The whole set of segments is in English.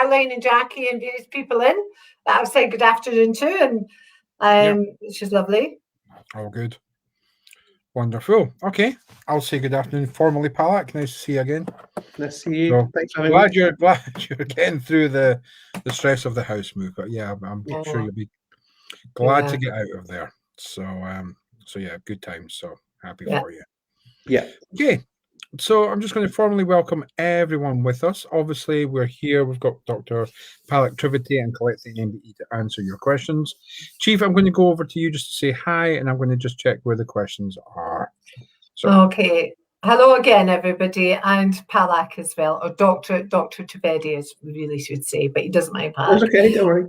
Caroline and Jackie and various people in that I've said good afternoon to, and which is lovely. All good. Wonderful. Okay, I'll say good afternoon formally, Palak. Nice to see you again. Nice to see you. So, Thanks for having me. glad you're getting through the stress of the house move. But yeah, I'm sure you'll be glad to get out of there. So yeah, good times. So happy for you. Yeah. Okay. So I'm just going to formally welcome everyone with us. Obviously, we're here. We've got Dr. Palak, Trivedi and Collette MBE to answer your questions. Chief, I'm going to go over to you just to say hi, and I'm going to just check where the questions are. So, okay. Hello again, everybody, and Palak as well, or Dr. Trivedi, as we really should say, but he doesn't mind Palak. That's okay, don't worry.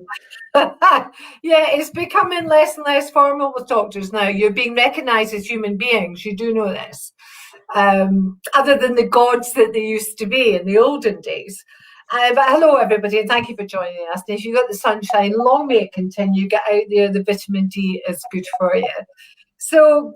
Yeah, it's becoming less and less formal with doctors now. You're being recognised as human beings. You do know this. Other than the gods that they used to be in the olden days. But hello, everybody, and thank you for joining us. And if you've got the sunshine, long may it continue. Get out there. The vitamin D is good for you. So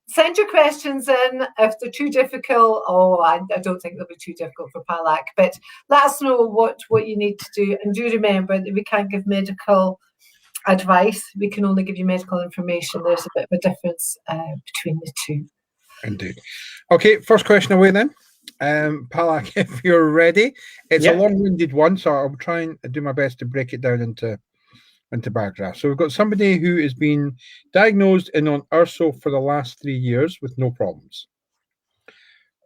send your questions in. If they're too difficult, I don't think they'll be too difficult for Palak, but let us know what you need to do. And do remember that we can't give medical advice. We can only give you medical information. There's a bit of a difference between the two. Indeed. Okay, first question away then. Palak, if you're ready. It's a long-winded one, so I'll try and do my best to break it down into paragraphs. So we've got somebody who has been diagnosed and on Ursa for the last 3 years with no problems.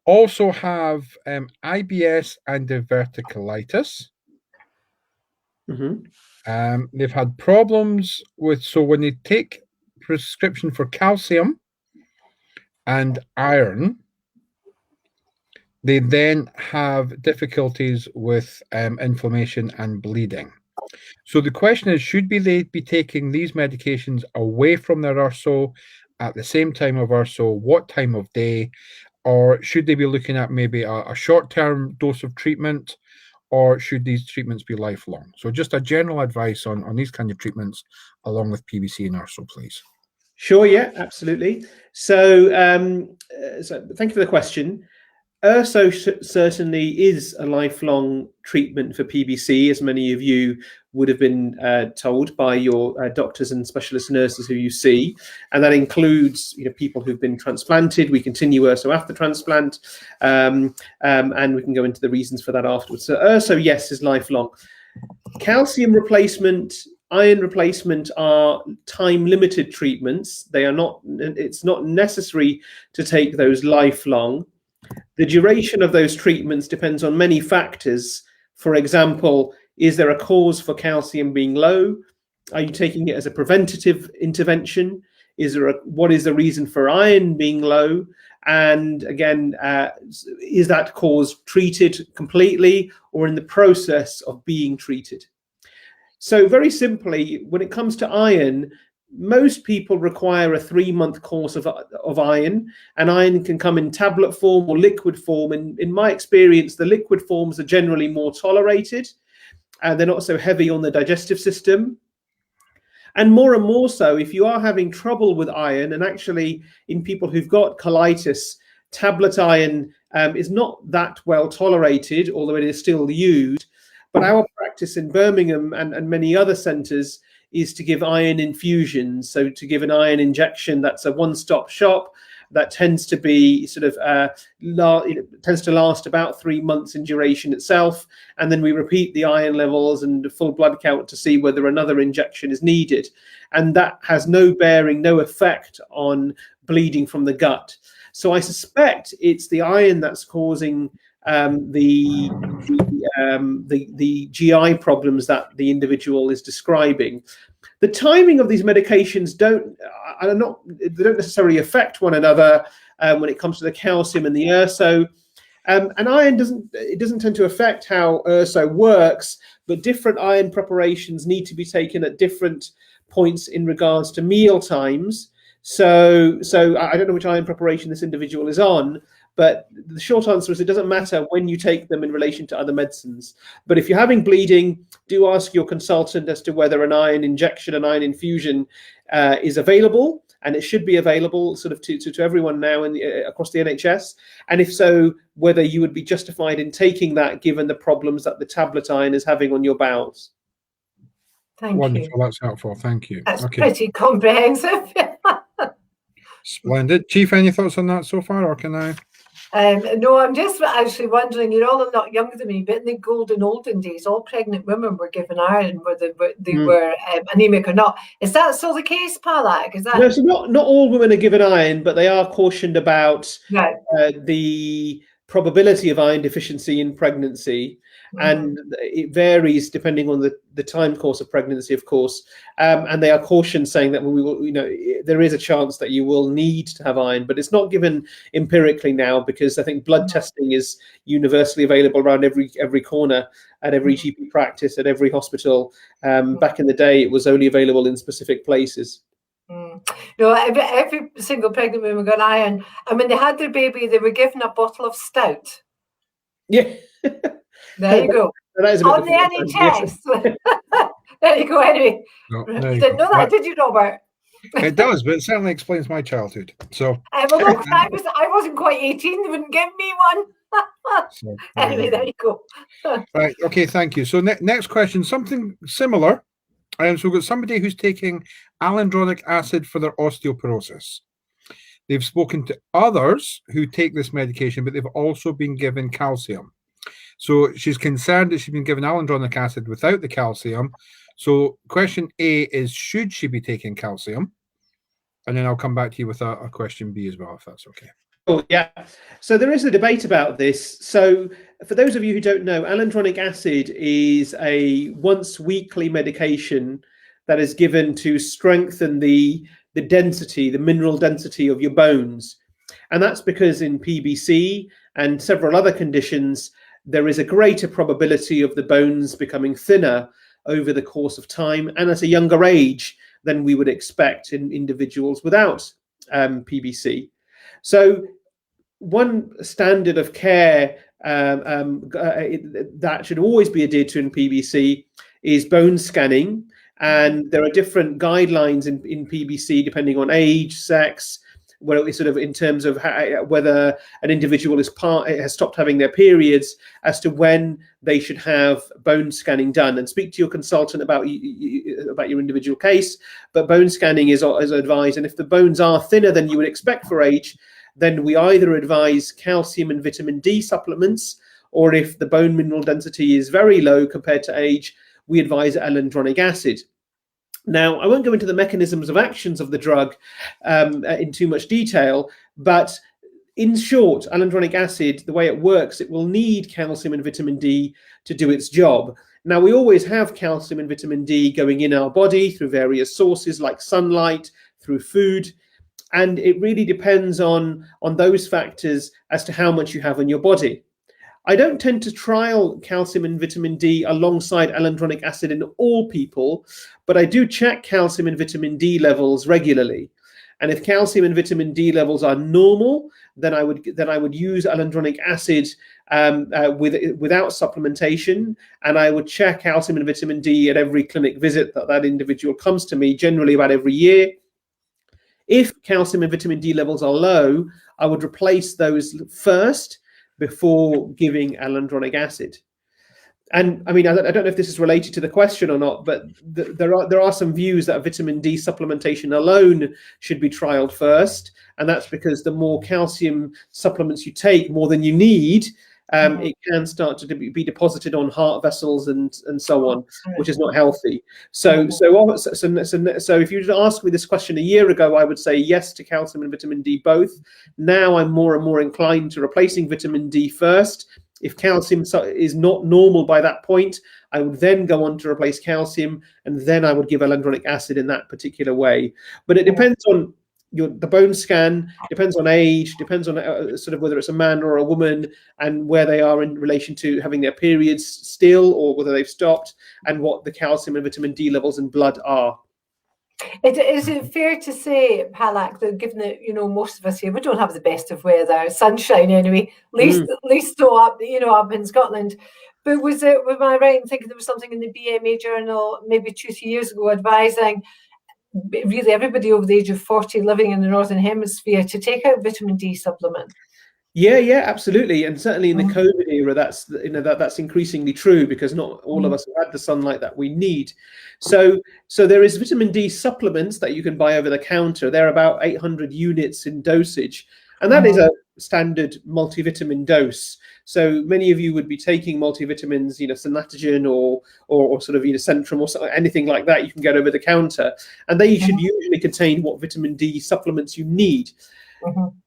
Also have IBS and diverticulitis. They've had problems so when they take prescription for calcium and iron, they then have difficulties with inflammation and bleeding. So the question is, should they be taking these medications away from their Ursa at the same time of Ursa? What time of day? Or should they be looking at maybe a short-term dose of treatment? Or should these treatments be lifelong? So just a general advice on these kind of treatments along with PBC and Ursa, please. Sure, yeah, absolutely. So, so thank you for the question. Ursa certainly is a lifelong treatment for PBC, as many of you would have been told by your doctors and specialist nurses who you see, and that includes people who've been transplanted. We continue Ursa after transplant, and we can go into the reasons for that afterwards. So Ursa, yes, is lifelong. Calcium replacement, iron replacement are time-limited treatments. They are not. It's not necessary to take those lifelong. The duration of those treatments depends on many factors. For example, is there a cause for calcium being low? Are you taking it as a preventative intervention? What is the reason for iron being low? And again, is that cause treated completely or in the process of being treated? So very simply, when it comes to iron, most people require a 3-month course of iron, and iron can come in tablet form or liquid form. And in my experience, the liquid forms are generally more tolerated, and they're not so heavy on the digestive system. And more so, if you are having trouble with iron, and actually in people who've got colitis, tablet iron is not that well tolerated, although it is still used. But our practice in Birmingham and many other centres is to give iron infusions. So to give an iron injection, that's a one-stop shop that tends to be tends to last about 3 months in duration itself. And then we repeat the iron levels and the full blood count to see whether another injection is needed. And that has no bearing, no effect on bleeding from the gut. So I suspect it's the iron that's causing the GI problems that the individual is describing. The timing of these medications don't necessarily affect one another when it comes to the calcium and the Ursa. And iron doesn't tend to affect how Ursa works, but different iron preparations need to be taken at different points in regards to meal times. So I don't know which iron preparation this individual is on, But the short answer is it doesn't matter when you take them in relation to other medicines. But if you're having bleeding, do ask your consultant as to whether an iron injection, an iron infusion is available, and it should be available sort of to everyone now across the NHS. And if so, whether you would be justified in taking that given the problems that the tablet iron is having on your bowels. Thank Wonderful. you. That's helpful. Thank you. That's Okay. pretty comprehensive. Splendid. Chief, any thoughts on that so far, or can I? No, I'm just actually wondering, you're all a lot younger than me, but in the olden days, all pregnant women were given iron, whether they were anemic or not. Is that still the case, Palak? Is that... No, so not all women are given iron, but they are cautioned about the probability of iron deficiency in pregnancy. And it varies depending on the time course of pregnancy, of course. And they are cautioned, saying that we will, there is a chance that you will need to have iron, but it's not given empirically now, because I think blood testing is universally available around every corner, at every GP practice, at every hospital. Back in the day, it was only available in specific places. No, every single pregnant woman got iron, and when they had their baby, they were given a bottle of stout. Yeah. There you go. That is on the NHS. There you go. Anyway, No, you didn't know that, did you, Robert? It does, but it certainly explains my childhood. So, well, look, I wasn't quite 18. They wouldn't give me one. So, anyway, there you go. Right. Okay. Thank you. So next question, something similar. So we've got somebody who's taking alendronic acid for their osteoporosis. They've spoken to others who take this medication, but they've also been given calcium. So she's concerned that she's been given alendronic acid without the calcium. So question A is, should she be taking calcium? And then I'll come back to you with a question B as well, if that's okay. Oh, yeah. So there is a debate about this. So for those of you who don't know, alendronic acid is a once weekly medication that is given to strengthen the density, the mineral density of your bones. And that's because in PBC and several other conditions, there is a greater probability of the bones becoming thinner over the course of time and at a younger age than we would expect in individuals without PBC. So one standard of care that should always be adhered to in PBC is bone scanning. And there are different guidelines in PBC depending on age, sex, where it's sort of in terms of whether an individual has stopped having their periods, as to when they should have bone scanning done. And speak to your consultant about your individual case. But bone scanning is advised, and if the bones are thinner than you would expect for age, then we either advise calcium and vitamin D supplements, or if the bone mineral density is very low compared to age, we advise alendronic acid. Now, I won't go into the mechanisms of actions of the drug in too much detail, but in short, alendronic acid, the way it works, it will need calcium and vitamin D to do its job. Now, we always have calcium and vitamin D going in our body through various sources like sunlight, through food, and it really depends on those factors as to how much you have in your body. I don't tend to trial calcium and vitamin D alongside alendronic acid in all people, but I do check calcium and vitamin D levels regularly. And if calcium and vitamin D levels are normal, then I would use alendronic acid without supplementation, and I would check calcium and vitamin D at every clinic visit that individual comes to me, generally about every year. If calcium and vitamin D levels are low, I would replace those first before giving alendronic acid. And I mean, I don't know if this is related to the question or not, but there are some views that vitamin D supplementation alone should be trialed first. And that's because the more calcium supplements you take, more than you need, it can start to be deposited on heart vessels and so on, which is not healthy. So if you asked me this question a year ago, I would say yes to calcium and vitamin D both. Now I'm more and more inclined to replacing vitamin D first. If calcium is not normal by that point, I would then go on to replace calcium, and then I would give alendronic acid in that particular way. But it depends on the bone scan, depends on age, depends on sort of whether it's a man or a woman, and where they are in relation to having their periods still or whether they've stopped, and what the calcium and vitamin D levels in blood are. Is it fair to say, Palak, that given that most of us here, we don't have the best of weather, sunshine anyway, least so up up in Scotland. But was I right in thinking there was something in the BMA journal maybe 2-3 years ago advising really everybody over the age of 40 living in the Northern Hemisphere to take out vitamin D supplement? Yeah, absolutely, and certainly in the COVID era, that's increasingly true, because not all of us have had the sunlight that we need. So there is vitamin D supplements that you can buy over the counter. They're about 800 units in dosage, and that is a standard multivitamin dose. So many of you would be taking multivitamins, Synatogen or sort of Centrum or anything like that. You can get over the counter, and they should usually contain what vitamin D supplements you need.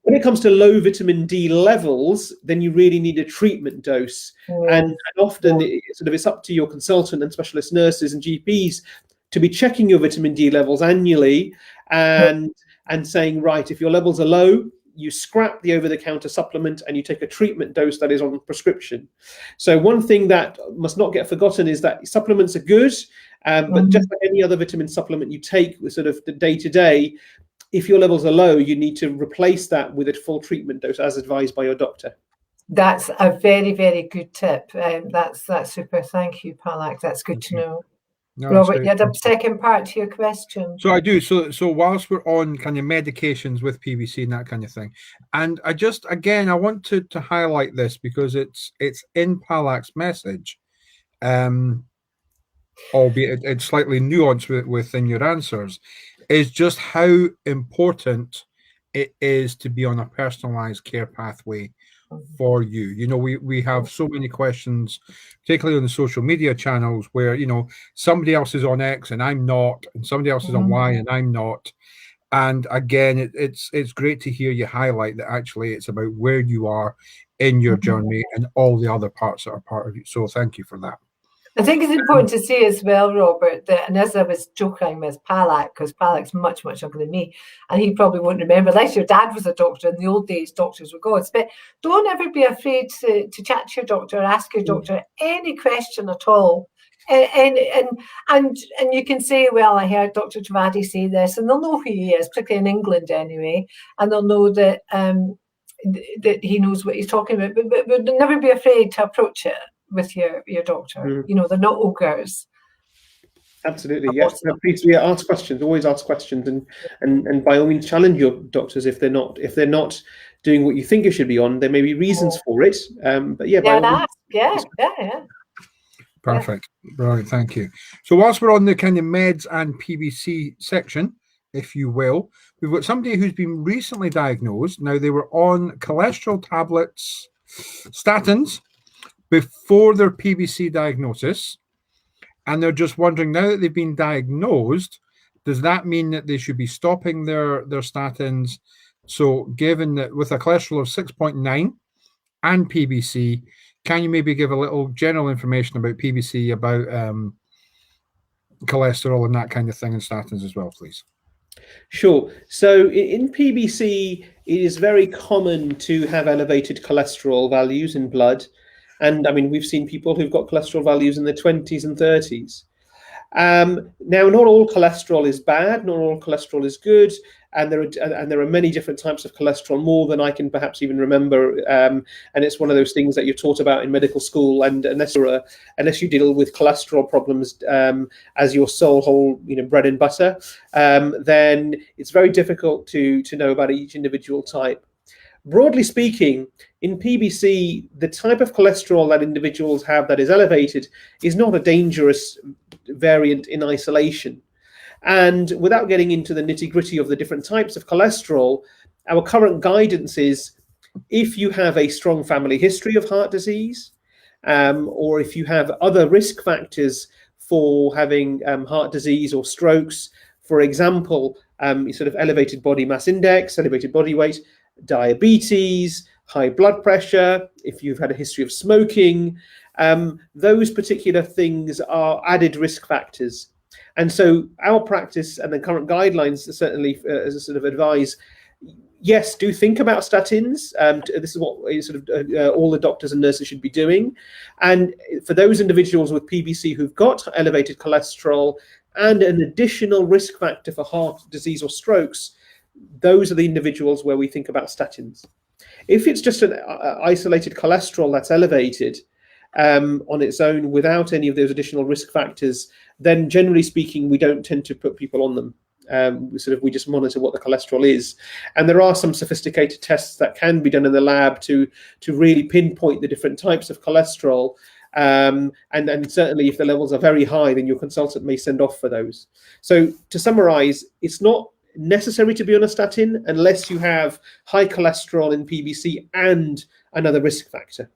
When it comes to low vitamin D levels, then you really need a treatment dose. And often it's up to your consultant and specialist nurses and GPs to be checking your vitamin D levels annually and saying, right, if your levels are low, you scrap the over-the-counter supplement and you take a treatment dose that is on prescription. So one thing that must not get forgotten is that supplements are good, but just like any other vitamin supplement you take with sort of the day-to-day, if your levels are low, you need to replace that with a full treatment dose as advised by your doctor. That's a very, very good tip. That's super. Thank you, Palak. That's good to know. No, Robert, you had a second part to your question. So I do. So whilst we're on kind of medications with PBC and that kind of thing, and I want to highlight this because it's in Palak's message, albeit it's slightly nuanced within your answers, is just how important it is to be on a personalized care pathway for you. We have so many questions, particularly on the social media channels, where somebody else is on X and I'm not, and somebody else is on Y and I'm not. And again, it's great to hear you highlight that actually it's about where you are in your journey and all the other parts that are part of you. So thank you for that. I think it's important to say as well, Robert, that, and as I was joking with Palak, because Palak's much, much younger than me, and he probably won't remember, unless your dad was a doctor. In the old days, doctors were gods. But don't ever be afraid to chat to your doctor, ask your doctor any question at all. And you can say, well, I heard Dr. Trivedi say this, and they'll know who he is, particularly in England anyway, and they'll know that that he knows what he's talking about. But never be afraid to approach it with your doctor. They're not ogres. Absolutely, yes. Please ask questions. Always ask questions, and by all means challenge your doctors if they're not doing what you think you should be on. There may be reasons for it, but yeah, by all means, yeah. Perfect. Brilliant. Thank you. So whilst we're on the kind of meds and PBC section, if you will, we've got somebody who's been recently diagnosed. Now, they were on cholesterol tablets, statins, before their PBC diagnosis, and they're just wondering, now that they've been diagnosed, does that mean that they should be stopping their statins? So given that with a cholesterol of 6.9 and PBC, can you maybe give a little general information about PBC, about cholesterol and that kind of thing, and statins as well, please? Sure. So in PBC, it is very common to have elevated cholesterol values in blood. And I mean, we've seen people who've got cholesterol values in the 20s and 30s. Now, not all cholesterol is bad, not all cholesterol is good, and there are many different types of cholesterol, more than I can perhaps even remember. And it's one of those things that you're taught about in medical school, and unless you deal with cholesterol problems as your sole whole bread and butter, then it's very difficult to know about each individual type. Broadly speaking, in PBC, the type of cholesterol that individuals have that is elevated is not a dangerous variant in isolation. And without getting into the nitty-gritty of the different types of cholesterol, our current guidance is if you have a strong family history of heart disease, or if you have other risk factors for having heart disease or strokes, for example, sort of elevated body mass index, elevated body weight, diabetes, high blood pressure, if you've had a history of smoking, those particular things are added risk factors. And so our practice and the current guidelines certainly as a sort of advise, yes, do think about statins. This is what all the doctors and nurses should be doing. And for those individuals with PBC who've got elevated cholesterol, and an additional risk factor for heart disease or strokes, those are the individuals where we think about statins. If it's just an isolated cholesterol that's elevated on its own without any of those additional risk factors, then generally speaking, we don't tend to put people on them. We just monitor what the cholesterol is, and there are some sophisticated tests that can be done in the lab to really pinpoint the different types of cholesterol. And certainly, if the levels are very high, then your consultant may send off for those. So to summarize, it's not necessary to be on a statin unless you have high cholesterol in PBC and another risk factor.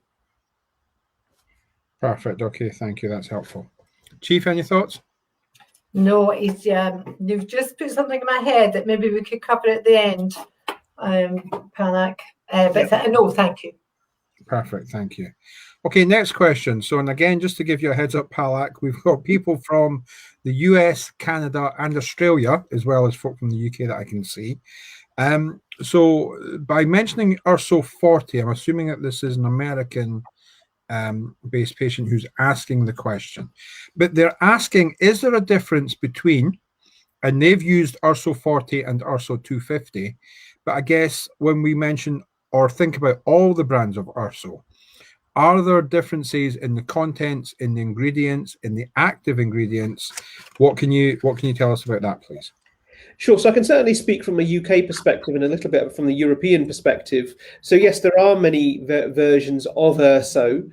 Perfect. Okay, thank you. That's helpful. Chief, any thoughts? No, it's you've just put something in my head that maybe we could cover at the end, Palak. No, thank you. Perfect, thank you. Okay, next question. So, and again, just to give you a heads up, Palak, we've got people from the US, Canada, and Australia, as well as folk from the UK that I can see. So, by mentioning Ursa 40, I'm assuming that this is an American based patient who's asking the question. But they're asking, is there a difference between, and they've used Ursa 40 and Ursa 250, but I guess when we mention or think about all the brands of Ursa, are there differences in the contents, in the ingredients, in the active ingredients? What can you tell us about that, please? Sure. So I can certainly speak from a UK perspective and a little bit from the European perspective. So yes, there are many versions of Ursa.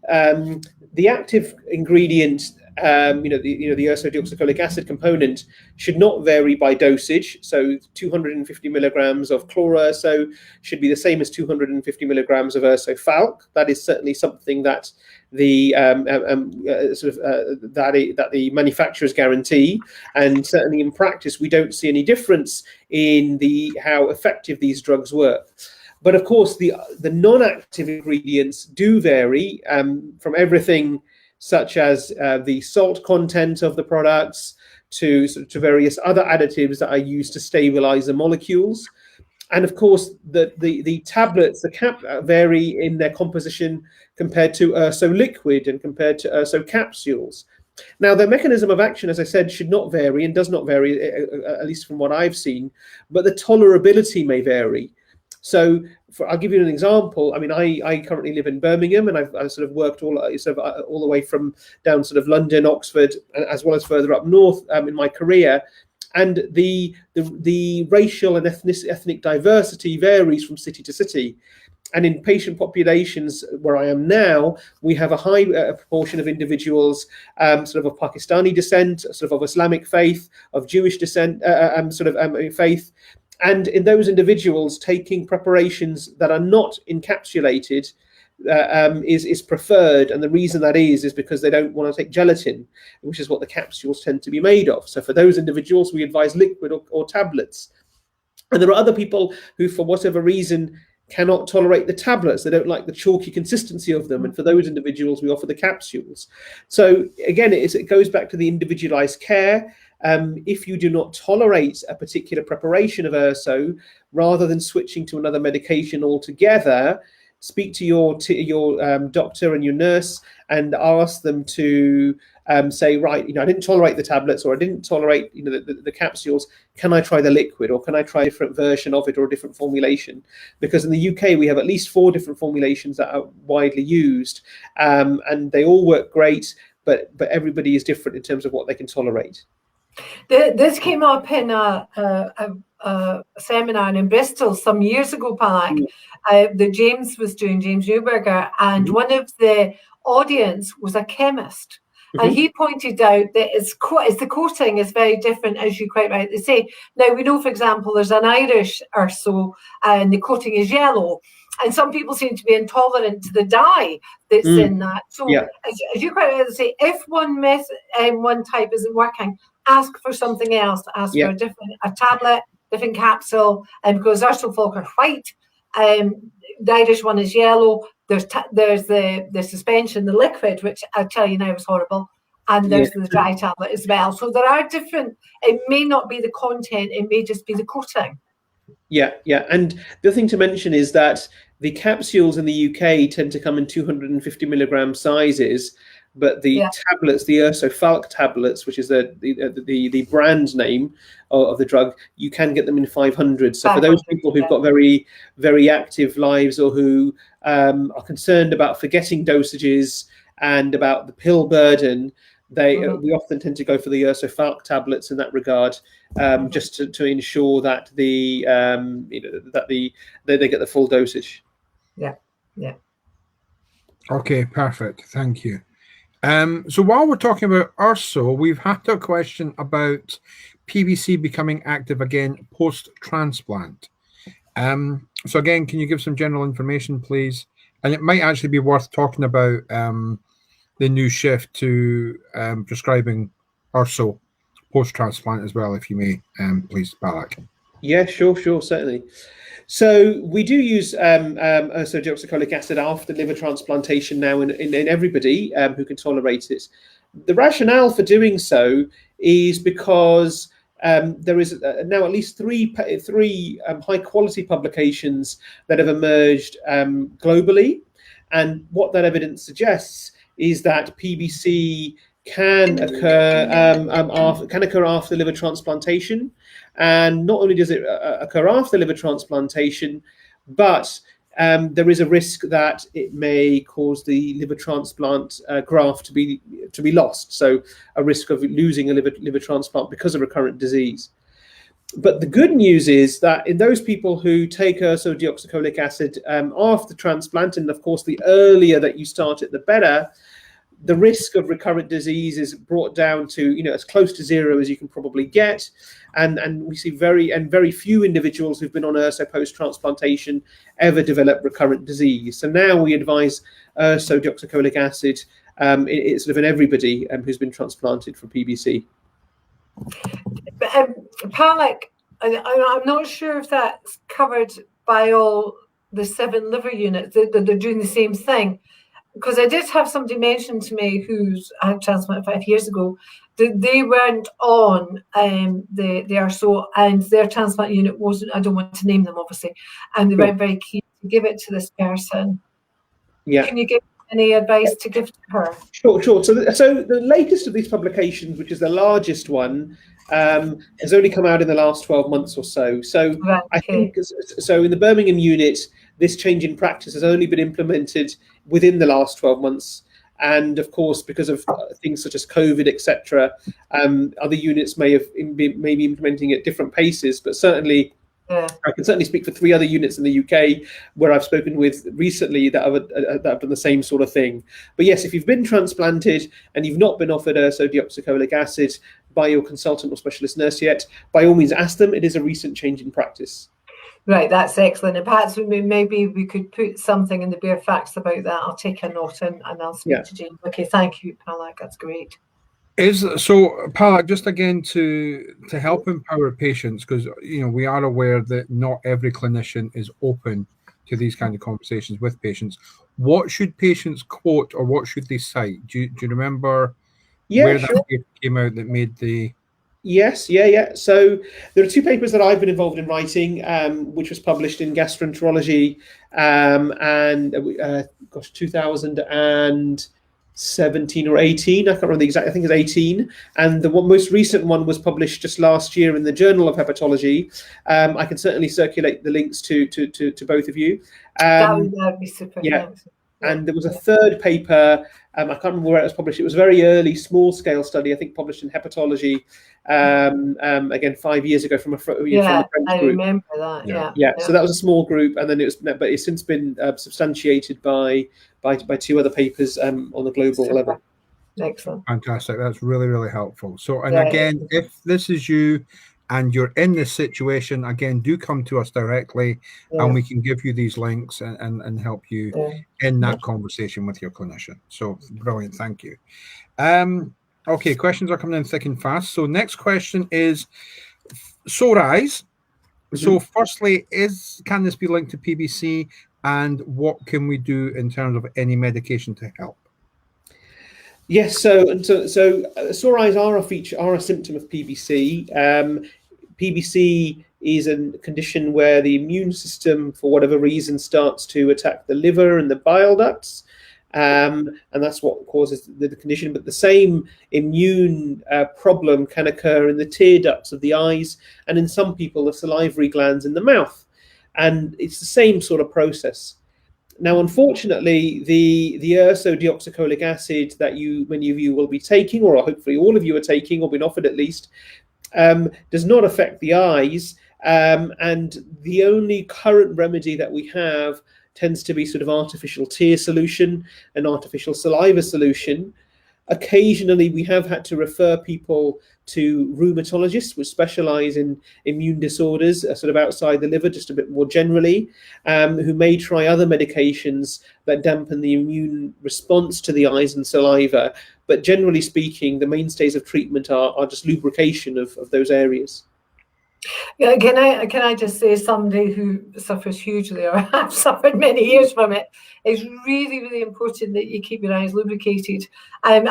The active ingredient, the ursodeoxycholic acid component should not vary by dosage. So 250 milligrams of chlor-urso should be the same as 250 milligrams of urso-falc. That is certainly something that the that the manufacturers guarantee, and certainly in practice we don't see any difference in how effective these drugs work. But of course, the non-active ingredients do vary from everything such as the salt content of the products to various other additives that are used to stabilize the molecules. And of course, the tablets, the cap vary in their composition compared to Urso liquid and compared to Urso capsules. Now, their mechanism of action, as I said, should not vary and does not vary, at least from what I've seen, but the tolerability may vary. So I'll give you an example. I mean, I currently live in Birmingham, and I've sort of worked all the way from down sort of London, Oxford, as well as further up north in my career. And the racial and ethnic diversity varies from city to city. And in patient populations where I am now, we have a high proportion of individuals of Pakistani descent, sort of Islamic faith, of Jewish descent, faith. And in those individuals, taking preparations that are not encapsulated is preferred. And the reason that is because they don't want to take gelatin, which is what the capsules tend to be made of. So for those individuals, we advise liquid or tablets. And there are other people who, for whatever reason, cannot tolerate the tablets. They don't like the chalky consistency of them. And for those individuals, we offer the capsules. So again, it goes back to the individualized care. If you do not tolerate a particular preparation of Urso, rather than switching to another medication altogether, speak to your doctor and your nurse and ask them to say, right, I didn't tolerate the tablets, or I didn't tolerate, the capsules. Can I try the liquid, or can I try a different version of it or a different formulation? Because in the UK, we have at least 4 different formulations that are widely used, and they all work great, but everybody is different in terms of what they can tolerate. This came up in a seminar in Bristol some years ago, Palak, that James was doing, James Newberger, and one of the audience was a chemist. And he pointed out that the coating is very different, as you quite rightly say. Now, we know, for example, there's an Irish Urso, and the coating is yellow. And some people seem to be intolerant to the dye that's in that. So, as you quite rightly say, if one type isn't working, ask for something else. Ask for a tablet, different capsule, and because Ursa-Falk are white, the Irish one is yellow. There's the suspension, the liquid, which I tell you now is horrible, and there's the dry tablet as well. So there are different. It may not be the content; it may just be the coating. Yeah. And the thing to mention is that the capsules in the UK tend to come in 250 milligram sizes, whereas the Ursa 40 and Ursa 250 are 150 milligram sizes. So but the tablets, the Falk tablets, which is the brand name of the drug, you can get them in 500. So for those people who've got very, very active lives, or who are concerned about forgetting dosages and about the pill burden, we often tend to go for the Ursa Falk tablets in that regard, just to ensure that they get the full dosage. Yeah. Okay, perfect. Thank you. So while we're talking about Ursa, we've had a question about PBC becoming active again post-transplant. So again, can you give some general information, please? And it might actually be worth talking about the new shift to prescribing Ursa post-transplant as well, if you may, please, Palak. Yeah, sure, certainly. So we do use ursodeoxycholic acid after liver transplantation now in everybody who can tolerate it. The rationale for doing so is because there is now at least three high quality publications that have emerged globally, and what that evidence suggests is that PBC can occur after liver transplantation. And not only does it occur after liver transplantation, but there is a risk that it may cause the liver transplant graft to be lost. So a risk of losing a liver transplant because of recurrent disease. But the good news is that in those people who take ursodeoxycholic acid after transplant, and of course the earlier that you start it, the better, the risk of recurrent disease is brought down to as close to zero as you can probably get, and we see very few individuals who've been on Ursa post transplantation ever develop recurrent disease. So now we advise ursodeoxycholic acid it's sort of in everybody who's been transplanted for PBC. Palak, I'm not sure if that's covered by all the 7 liver units. They're doing the same thing. Because I did have somebody mention to me who's had transplant 5 years ago that they weren't on the Ursa, and their transplant unit wasn't, I don't want to name them obviously, and they weren't very keen to give it to this person. Yeah. Can you give any advice to give to her? Sure. So the latest of these publications, which is the largest one, has only come out in the last 12 months or so. So right, okay. I think so. In the Birmingham unit, this change in practice has only been implemented within the last 12 months. And of course, because of things such as COVID, etc., other units may be implementing at different paces. But certainly, I can certainly speak for 3 other units in the UK where I've spoken with recently that have done the same sort of thing. But yes, if you've been transplanted and you've not been offered ursodeoxycholic acid by your consultant or specialist nurse yet, by all means ask them. It is a recent change in practice. Right, that's excellent. And perhaps maybe we could put something in the bare facts about that. I'll take a note and I'll speak to Jane. Okay, thank you, Palak. That's great. So Palak, just again to help empower patients, because we are aware that not every clinician is open to these kind of conversations with patients. What should patients quote, or what should they cite? Do you remember where that paper came out that made the? Yes. So there are 2 papers that I've been involved in writing, which was published in Gastroenterology, and 2017 or 18. I can't remember the exact. I think it's 18. And the most recent one was published just last year in the Journal of Hepatology. I can certainly circulate the links to both of you. That would be super. Yeah. And there was a 3rd paper. I can't remember where it was published. It was a very early, small-scale study, I think, published in Hepatology. Again, 5 years ago from the French group. I remember that. Yeah. So that was a small group, and then but it's since been substantiated by 2 other papers on the global level. Excellent. Fantastic. That's really, really helpful. So, and again, if this is you and you're in this situation, again, do come to us directly, and we can give you these links and help you in that conversation with your clinician. So brilliant. Thank you. Okay, questions are coming in thick and fast. So next question is sore eyes. So firstly, can this be linked to PBC, and what can we do in terms of any medication to help? Yes, so sore eyes are a symptom of PBC. PBC is a condition where the immune system, for whatever reason, starts to attack the liver and the bile ducts, and that's what causes the condition. But the same immune problem can occur in the tear ducts of the eyes, and in some people the salivary glands in the mouth, and it's the same sort of process. Now, unfortunately, the ursodeoxycholic acid that many of you will be taking, or hopefully all of you are taking, or been offered at least, does not affect the eyes. And the only current remedy that we have tends to be sort of artificial tear solution and artificial saliva solution. Occasionally, we have had to refer people to rheumatologists, which specialize in immune disorders, sort of outside the liver, just a bit more generally, who may try other medications that dampen the immune response to the eyes and saliva. But generally speaking, the mainstays of treatment are just lubrication of those areas. Yeah, can I just say, somebody who suffers hugely, or have suffered many years from it, it's really, really important that you keep your eyes lubricated. I'm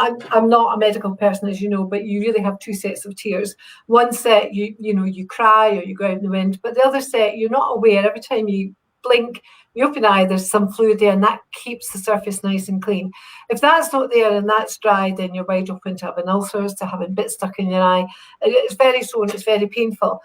not a medical person, as you know, but you really have two sets of tears. One set, you cry or you go out in the wind, but the other set, you're not aware. Every time you blink, you open your eye, there's some fluid there, and that keeps the surface nice and clean. If that's not there and that's dry, then you're wide open to having ulcers, to having bits stuck in your eye. It's very sore and it's very painful.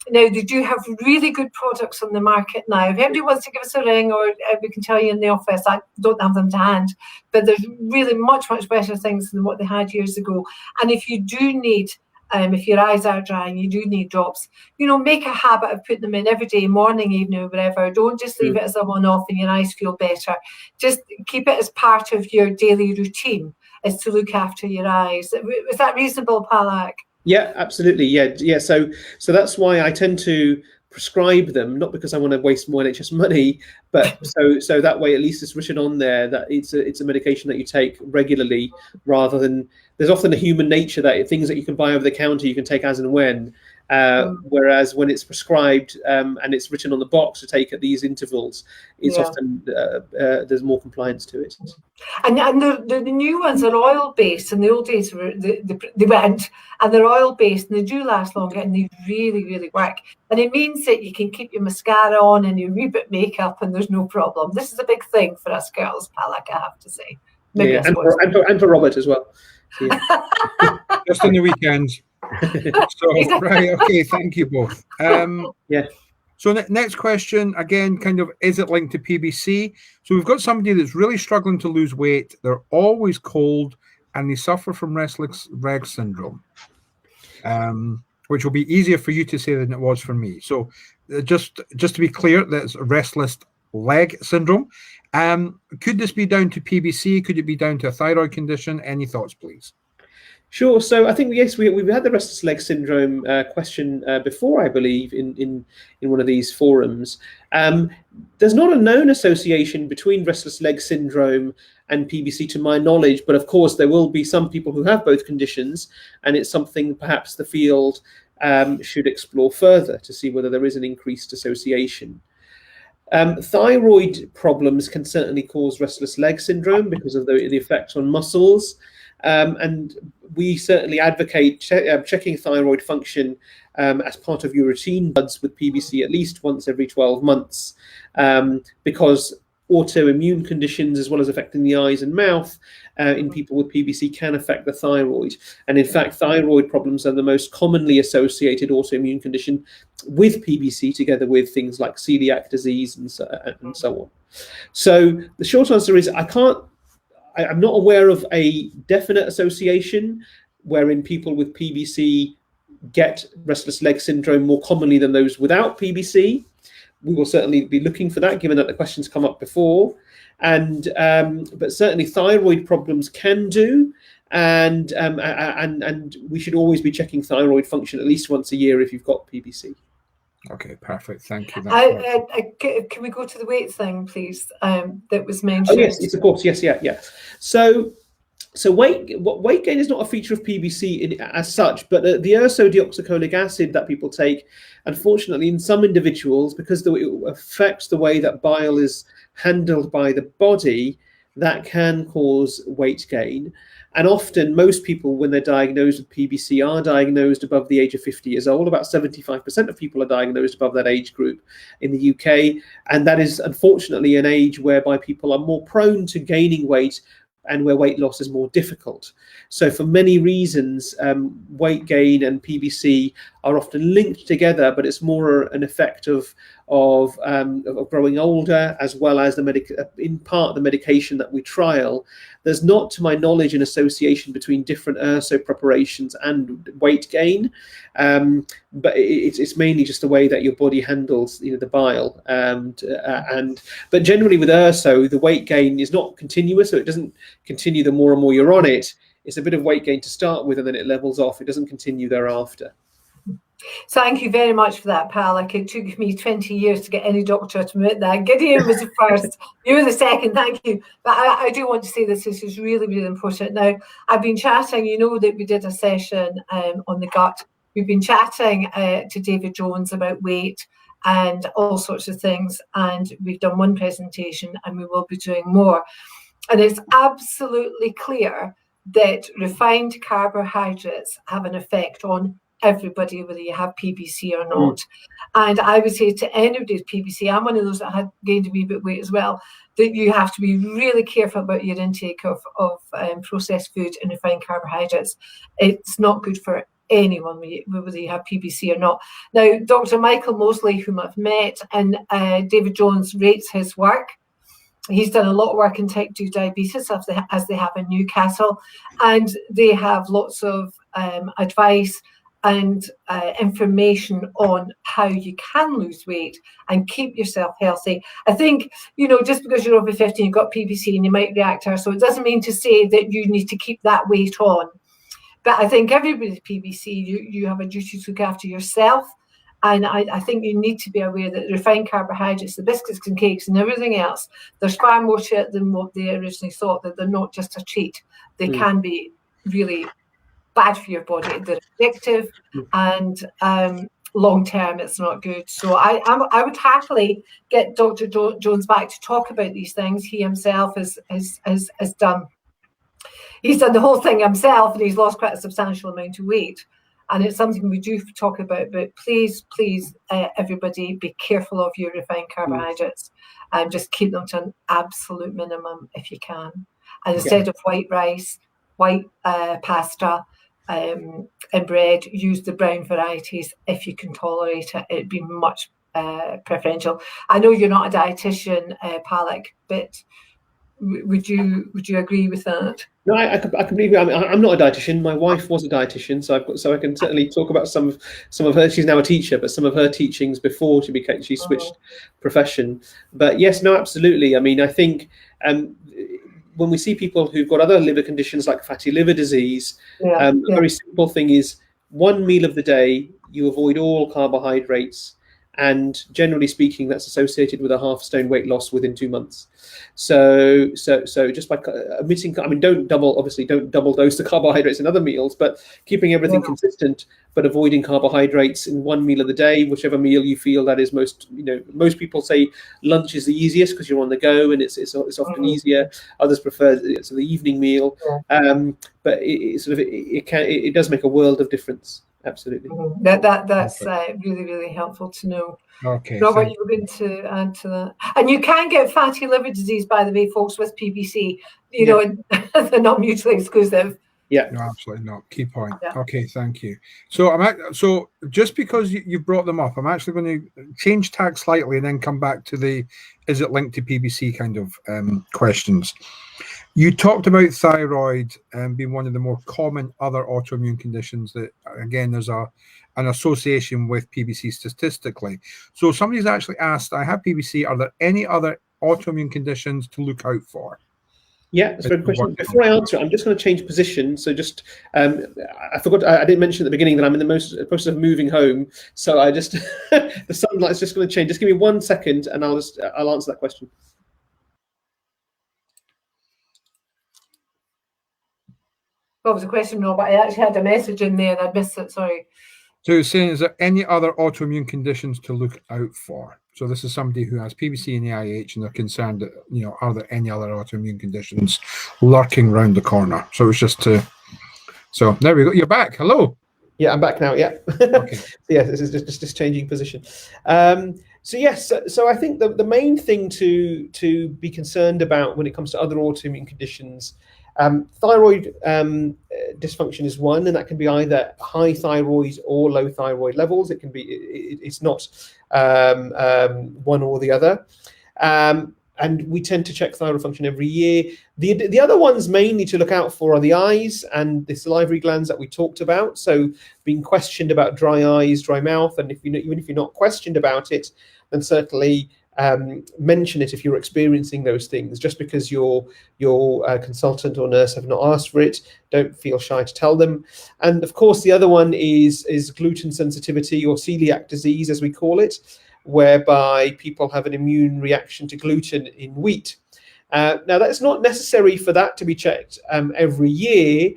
Now, they do have really good products on the market now. If anybody wants to give us a ring, or we can tell you in the office, I don't have them to hand, but there's really much, much better things than what they had years ago. And if you do need, if your eyes are dry and you do need drops, make a habit of putting them in every day, morning, evening, whatever. Don't just leave it as a one-off and your eyes feel better. Just keep it as part of your daily routine, is to look after your eyes. Is that reasonable, Palak? Yeah, absolutely. Yeah. So that's why I tend to prescribe them, not because I want to waste more NHS money, but so that way at least it's written on there that it's a medication that you take regularly, rather than, there's often a human nature that things that you can buy over the counter you can take as and when. Whereas when it's prescribed and it's written on the box to take at these intervals, it's often there's more compliance to it. And the new ones are oil-based. In the old days, they weren't, and they're oil-based, and they do last longer, and they really, really work. And it means that you can keep your mascara on and your Rebit makeup, and there's no problem. This is a big thing for us girls, Palak, I have to say. Maybe and for Robert as well. So, just on the weekends. So, right, okay, thank you both. So next question, again, kind of, is it linked to PBC? So we've got somebody that's really struggling to lose weight. They're always cold, and they suffer from restless leg syndrome, which will be easier for you to say than it was for me. So just to be clear, that's restless leg syndrome. Could this be down to PBC? Could it be down to a thyroid condition? Any thoughts, please? Sure. So I think, yes, we've had the restless leg syndrome question before, I believe, in one of these forums. There's not a known association between restless leg syndrome and PBC to my knowledge, but of course there will be some people who have both conditions, and it's something perhaps the field should explore further to see whether there is an increased association. Thyroid problems can certainly cause restless leg syndrome because of the effects on muscles. And we certainly advocate checking thyroid function as part of your routine bloods with PBC at least once every 12 months, because autoimmune conditions, as well as affecting the eyes and mouth in people with PBC, can affect the thyroid. And in fact, thyroid problems are the most commonly associated autoimmune condition with PBC, together with things like celiac disease and so on. So the short answer is I'm not aware of a definite association wherein people with PBC get restless leg syndrome more commonly than those without PBC. We will certainly be looking for that, given that the questions come up before. And but certainly thyroid problems can do, and we should always be checking thyroid function at least once a year if you've got PBC. Okay, perfect. Thank you. Can we go to the weight thing, please? That was mentioned. Oh yes, of course. Yes, yeah. So weight gain is not a feature of PBC as such, but the ursodeoxycholic acid that people take, unfortunately, in some individuals, because it affects the way that bile is handled by the body, that can cause weight gain. And often, most people, when they're diagnosed with PBC, are diagnosed above the age of 50 years old. About 75% of people are diagnosed above that age group in the UK. And that is, unfortunately, an age whereby people are more prone to gaining weight and where weight loss is more difficult. So for many reasons, weight gain and PBC are often linked together, but it's more an effect of growing older, as well as in part the medication that we trial. There's not, to my knowledge, an association between different Ursa preparations and weight gain, but it's mainly just the way that your body handles, the bile. But generally with Ursa, the weight gain is not continuous, so it doesn't continue the more and more you're on it. It's a bit of weight gain to start with, and then it levels off. It doesn't continue thereafter. Thank you very much for that, Palak. It took me 20 years to get any doctor to admit that. Gideon was the first, you were the second, thank you. But I do want to say this is really, really important. Now, I've been chatting, that we did a session on the gut. We've been chatting to David Jones about weight and all sorts of things. And we've done one presentation and we will be doing more. And it's absolutely clear that refined carbohydrates have an effect on everybody, whether you have PBC or not. And I would say to anybody with PBC, I'm one of those that had gained a wee bit of weight as well, that you have to be really careful about your intake of processed food and refined carbohydrates. It's not good for anyone, whether you have PBC or not. Now, Dr. Michael Mosley, whom I've met, and David Jones rates his work. He's done a lot of work in type 2 diabetes, as they have in Newcastle, and they have lots of advice and information on how you can lose weight and keep yourself healthy. I think, just because you're over 50 and you've got PBC and you might react to, so it doesn't mean to say that you need to keep that weight on. But I think everybody with PBC, you have a duty to look after yourself. And I think you need to be aware that refined carbohydrates, the biscuits and cakes and everything else, there's far more to it than what they originally thought, that they're not just a treat. They can be really bad for your body. They're addictive, and long term it's not good. So I would happily get Dr. Jones back to talk about these things. He himself has done the whole thing himself, and he's lost quite a substantial amount of weight. And it's something we do talk about, but please, everybody, be careful of your refined carbohydrates and just keep them to an absolute minimum if you can. And instead of white rice, white pasta, and bread, use the brown varieties if you can tolerate it. It'd be much preferential. I know you're not a dietitian, Palak, but would you agree with that? No, I completely agree. I'm not a dietitian. My wife was a dietitian, so I can certainly talk about some of her. She's now a teacher, but some of her teachings before she switched profession. But yes, no, absolutely. I mean, I think when we see people who've got other liver conditions like fatty liver disease, a very simple thing is 1 meal of the day, you avoid all carbohydrates. And generally speaking, that's associated with a 1/2 stone weight loss within 2 months. So just by omitting, don't double dose the carbohydrates in other meals, but keeping everything consistent, but avoiding carbohydrates in 1 meal of the day, whichever meal you feel that is most. Most people say lunch is the easiest because you're on the go and it's often easier. Others prefer the evening meal, but it does make a world of difference. Absolutely. That's really, really helpful to know. Okay. Robert, you were going to add to that. And you can get fatty liver disease, by the way, folks, with PBC. They're not mutually exclusive. Yeah. No, absolutely not. Key point. Yeah. Okay, thank you. So so just because you brought them up, I'm actually going to change tack slightly and then come back to the is it linked to PBC kind of questions. You talked about thyroid being one of the more common other autoimmune conditions that, again, there's an association with PBC statistically. So somebody's actually asked, I have PBC, are there any other autoimmune conditions to look out for? Yeah, that's a good question. Before I answer it, I'm just going to change position. So just, I forgot, I didn't mention at the beginning that I'm in the process of moving home. So I just, the sunlight's just going to change. Just give me 1 second and I'll answer that question. What was the question, Robert? I actually had a message in there and I missed it, sorry. So you're saying, is there any other autoimmune conditions to look out for? So this is somebody who has PBC and AIH, and they're concerned that, you know, are there any other autoimmune conditions lurking round the corner? So it's just to. So there we go. You're back. Hello. Yeah, I'm back now. Yeah. Okay. Yeah, this is just changing position. So yes, so I think the main thing to be concerned about when it comes to other autoimmune conditions, thyroid dysfunction is one, and that can be either high thyroid or low thyroid levels. It can be, it's not one or the other. And we tend to check thyroid function every year. The other ones mainly to look out for are the eyes and the salivary glands that we talked about. So being questioned about dry eyes, dry mouth, and even if you're not questioned about it, then certainly mention it if you're experiencing those things. Just because your consultant or nurse have not asked for it, don't feel shy to tell them. And of course, the other one is gluten sensitivity, or celiac disease, as we call it, whereby people have an immune reaction to gluten in wheat. Now, that's not necessary for that to be checked every year.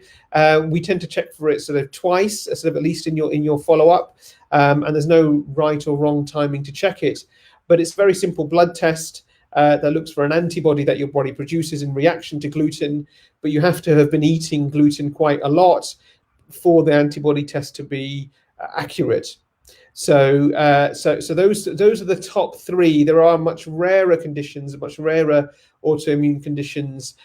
We tend to check for it sort of twice, sort of at least in your follow-up, and there's no right or wrong timing to check it. But it's a very simple blood test that looks for an antibody that your body produces in reaction to gluten, but you have to have been eating gluten quite a lot for the antibody test to be accurate. So those are the top three. There are much rarer conditions, much rarer autoimmune conditions,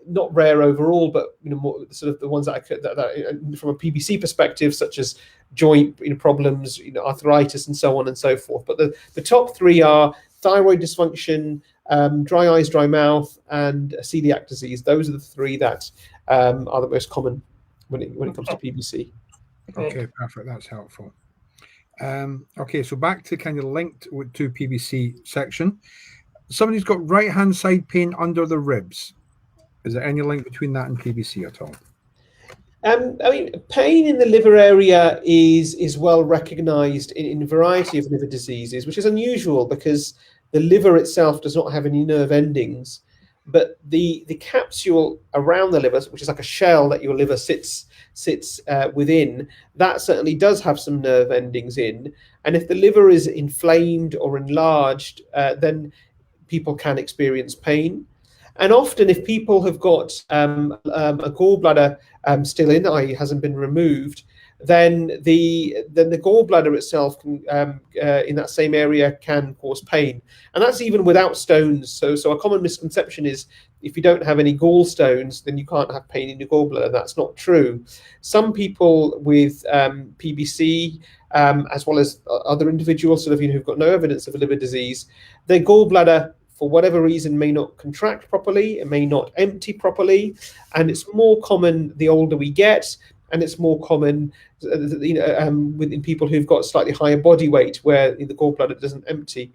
not rare overall, but more sort of the ones that from a PBC perspective, such as joint problems, arthritis, and so on and so forth. But the top three are thyroid dysfunction, dry eyes, dry mouth, and celiac disease. Those are the three that are the most common when it comes to PBC. Okay, perfect. That's helpful. Okay, so back to kind of linked to PBC section. Somebody's got right-hand side pain under the ribs. Is there any link between that and PBC at all? I mean, pain in the liver area is well recognized in a variety of liver diseases, which is unusual because the liver itself does not have any nerve endings. But the capsule around the liver, which is like a shell that your liver sits within, that certainly does have some nerve endings in. And if the liver is inflamed or enlarged, then people can experience pain. And often, if people have got a gallbladder still in, i.e. hasn't been removed, then the gallbladder itself can, in that same area, can cause pain, and that's even without stones. So a common misconception is if you don't have any gallstones, then you can't have pain in your gallbladder. That's not true. Some people with PBC, as well as other individuals, sort of who've got no evidence of liver disease, their gallbladder, for whatever reason, may not contract properly, it may not empty properly, and it's more common the older we get, and it's more common within people who've got slightly higher body weight, where the gallbladder doesn't empty.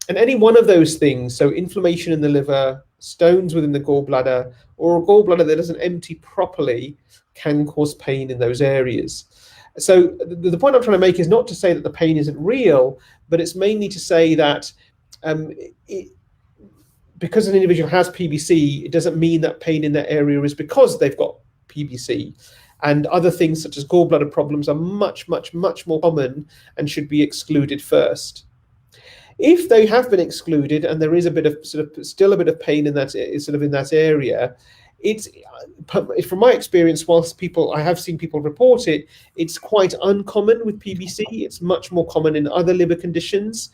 And any one of those things, so inflammation in the liver, stones within the gallbladder, or a gallbladder that doesn't empty properly, can cause pain in those areas. So the point I'm trying to make is not to say that the pain isn't real, but it's mainly to say that because an individual has PBC, it doesn't mean that pain in that area is because they've got PBC. And other things such as gallbladder problems are much, much, much more common and should be excluded first. If they have been excluded and there is a bit of still a bit of pain in that in that area, it's, from my experience, whilst I have seen people report it, it's quite uncommon with PBC. It's much more common in other liver conditions.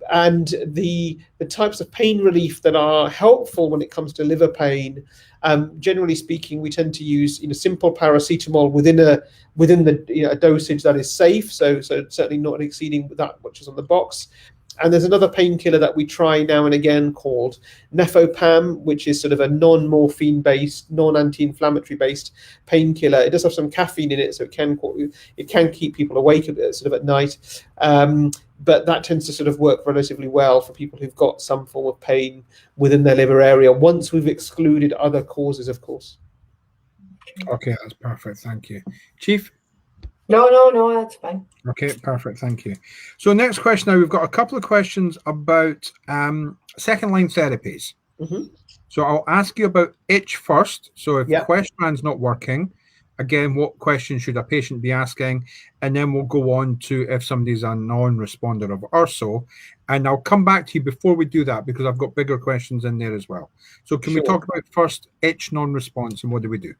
And the types of pain relief that are helpful when it comes to liver pain, generally speaking, we tend to use simple paracetamol within the dosage that is safe. So certainly not exceeding that which is on the box. And there's another painkiller that we try now and again called Nefopam, which is sort of a non-morphine based, non-anti-inflammatory based painkiller. It does have some caffeine in it, so it can keep people awake sort of at night. But that tends to sort of work relatively well for people who've got some form of pain within their liver area, once we've excluded other causes, of course. Okay, that's perfect. Thank you. Chief? No, that's fine. Okay, perfect. Thank you. So next question now, we've got a couple of questions about second-line therapies. Mm-hmm. So I'll ask you about itch first. So if Yeah. Questran's not working, again, what questions should a patient be asking? And then we'll go on to if somebody's a non-responder of Ursa. And I'll come back to you before we do that, because I've got bigger questions in there as well. So can we talk about first itch non-response and what do we do?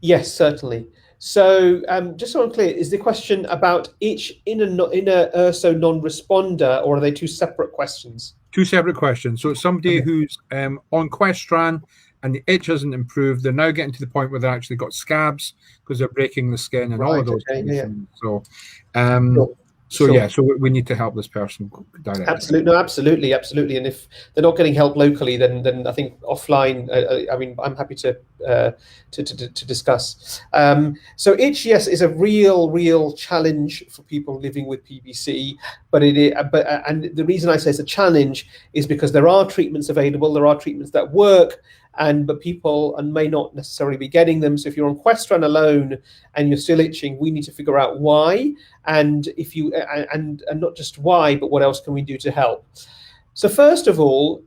Yes, certainly. So just so I'm clear, is the question about itch in a Ursa non-responder, or are they two separate questions? Two separate questions. So it's somebody who's on Questran and the itch hasn't improved. They're now getting to the point where they've actually got scabs because they're breaking the skin and all of those things. Yeah. So we need to help this person directly. Absolutely, no, absolutely. And if they're not getting help locally, then I think offline. I mean, I'm happy to discuss. So itch, yes, is a real challenge for people living with PBC. But and the reason I say it's a challenge is because there are treatments available. There are treatments that work. But people may not necessarily be getting them. So if you're on Questran alone and you're still itching, we need to figure out why, and if you and not just why, but what else can we do to help? So first of all,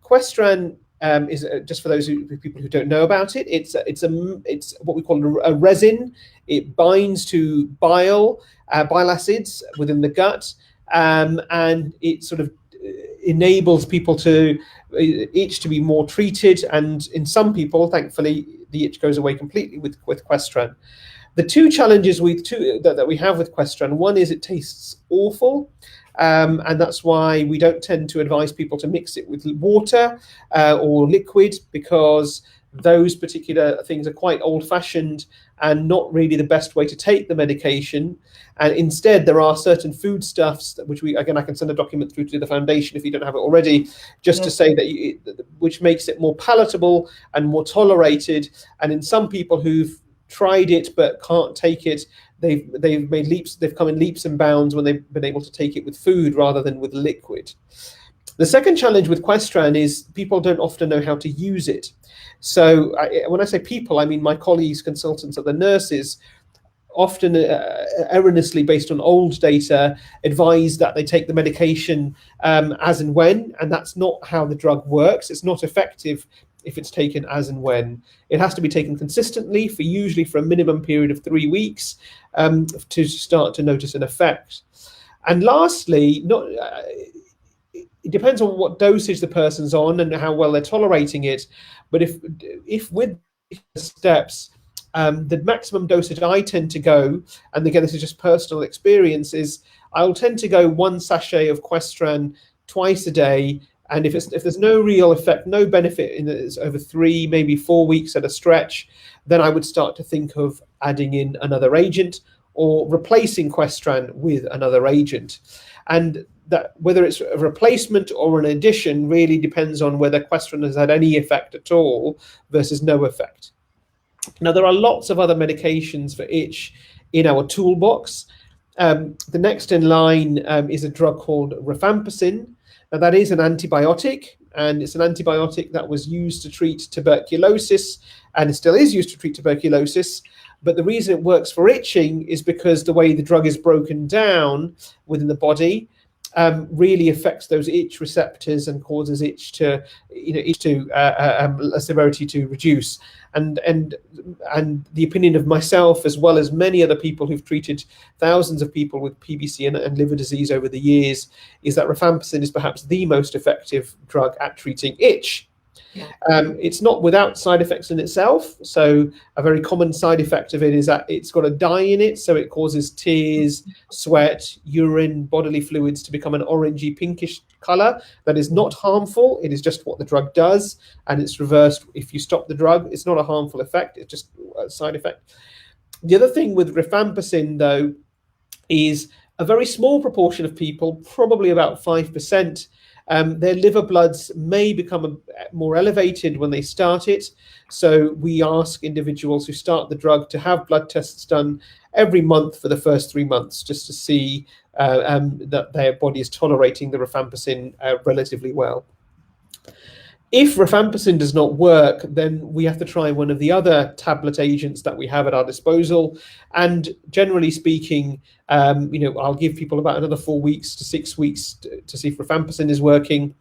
Questran is just for those people who don't know about it. It's what we call a resin. It binds to bile acids within the gut, and it sort of enables people to itch to be more treated, and in some people, thankfully, the itch goes away completely with Questran. The two challenges that we have with Questran, one is it tastes awful, and that's why we don't tend to advise people to mix it with water or liquid, because those particular things are quite old-fashioned and not really the best way to take the medication. And instead, there are certain foodstuffs which I can send a document through to the foundation if you don't have it already, just to say that which makes it more palatable and more tolerated. And in some people who've tried it but can't take it, they've made leaps. They've come in leaps and bounds when they've been able to take it with food rather than with liquid. The second challenge with Questran is people don't often know how to use it. So when I say people, I mean my colleagues, consultants, other nurses, often erroneously based on old data, advise that they take the medication as and when, and that's not how the drug works. It's not effective if it's taken as and when. It has to be taken consistently usually for a minimum period of 3 weeks to start to notice an effect. And lastly, it depends on what dosage the person's on and how well they're tolerating it. But if with steps, the maximum dosage I tend to go, and again, this is just personal experience, is I'll tend to go 1 sachet of Questran twice a day. And if there's no real effect, no benefit in it over 3, maybe 4 weeks at a stretch, then I would start to think of adding in another agent or replacing Questran with another agent. And that whether it's a replacement or an addition really depends on whether Questran has had any effect at all versus no effect. Now, there are lots of other medications for itch in our toolbox. The next in line is a drug called Rifampicin. Now, that is an antibiotic, and it's an antibiotic that was used to treat tuberculosis, and it still is used to treat tuberculosis. But the reason it works for itching is because the way the drug is broken down within the body really affects those itch receptors and causes itch to severity to reduce. And the opinion of myself, as well as many other people who've treated thousands of people with PBC and liver disease over the years, is that Rifampicin is perhaps the most effective drug at treating itch. It's not without side effects in itself. So a very common side effect of it is that it's got a dye in it, so it causes tears, sweat, urine, bodily fluids to become an orangey pinkish color. That is not harmful. It is just what the drug does, and it's reversed if you stop the drug. It's not a harmful effect. It's just a side effect. The other thing with Rifampicin, though, is a very small proportion of people, probably about 5%, their liver bloods may become more elevated when they start it. So we ask individuals who start the drug to have blood tests done every month for the first 3 months, just to see that their body is tolerating the Rifampicin relatively well. If Rifampicin does not work, then we have to try one of the other tablet agents that we have at our disposal. And generally speaking, I'll give people about another 4 weeks to 6 weeks to see if Rifampicin is working.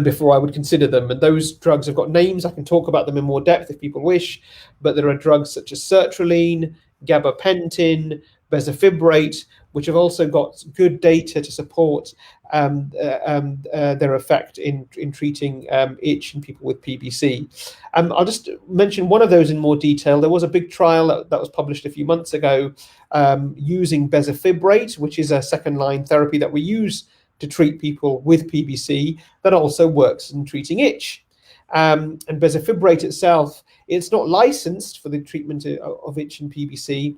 before I would consider them. And those drugs have got names. I can talk about them in more depth if people wish, but there are drugs such as sertraline, gabapentin, bezafibrate, which have also got good data to support their effect in treating itch in people with PBC. I'll just mention one of those in more detail. There was a big trial that was published a few months ago using bezafibrate, which is a second-line therapy that we use to treat people with PBC, that also works in treating itch. And bezafibrate itself, it's not licensed for the treatment of itch and PBC,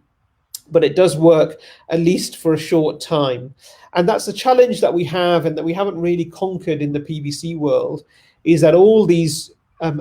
but it does work at least for a short time. And that's the challenge that we have, and that we haven't really conquered in the PBC world, is that all these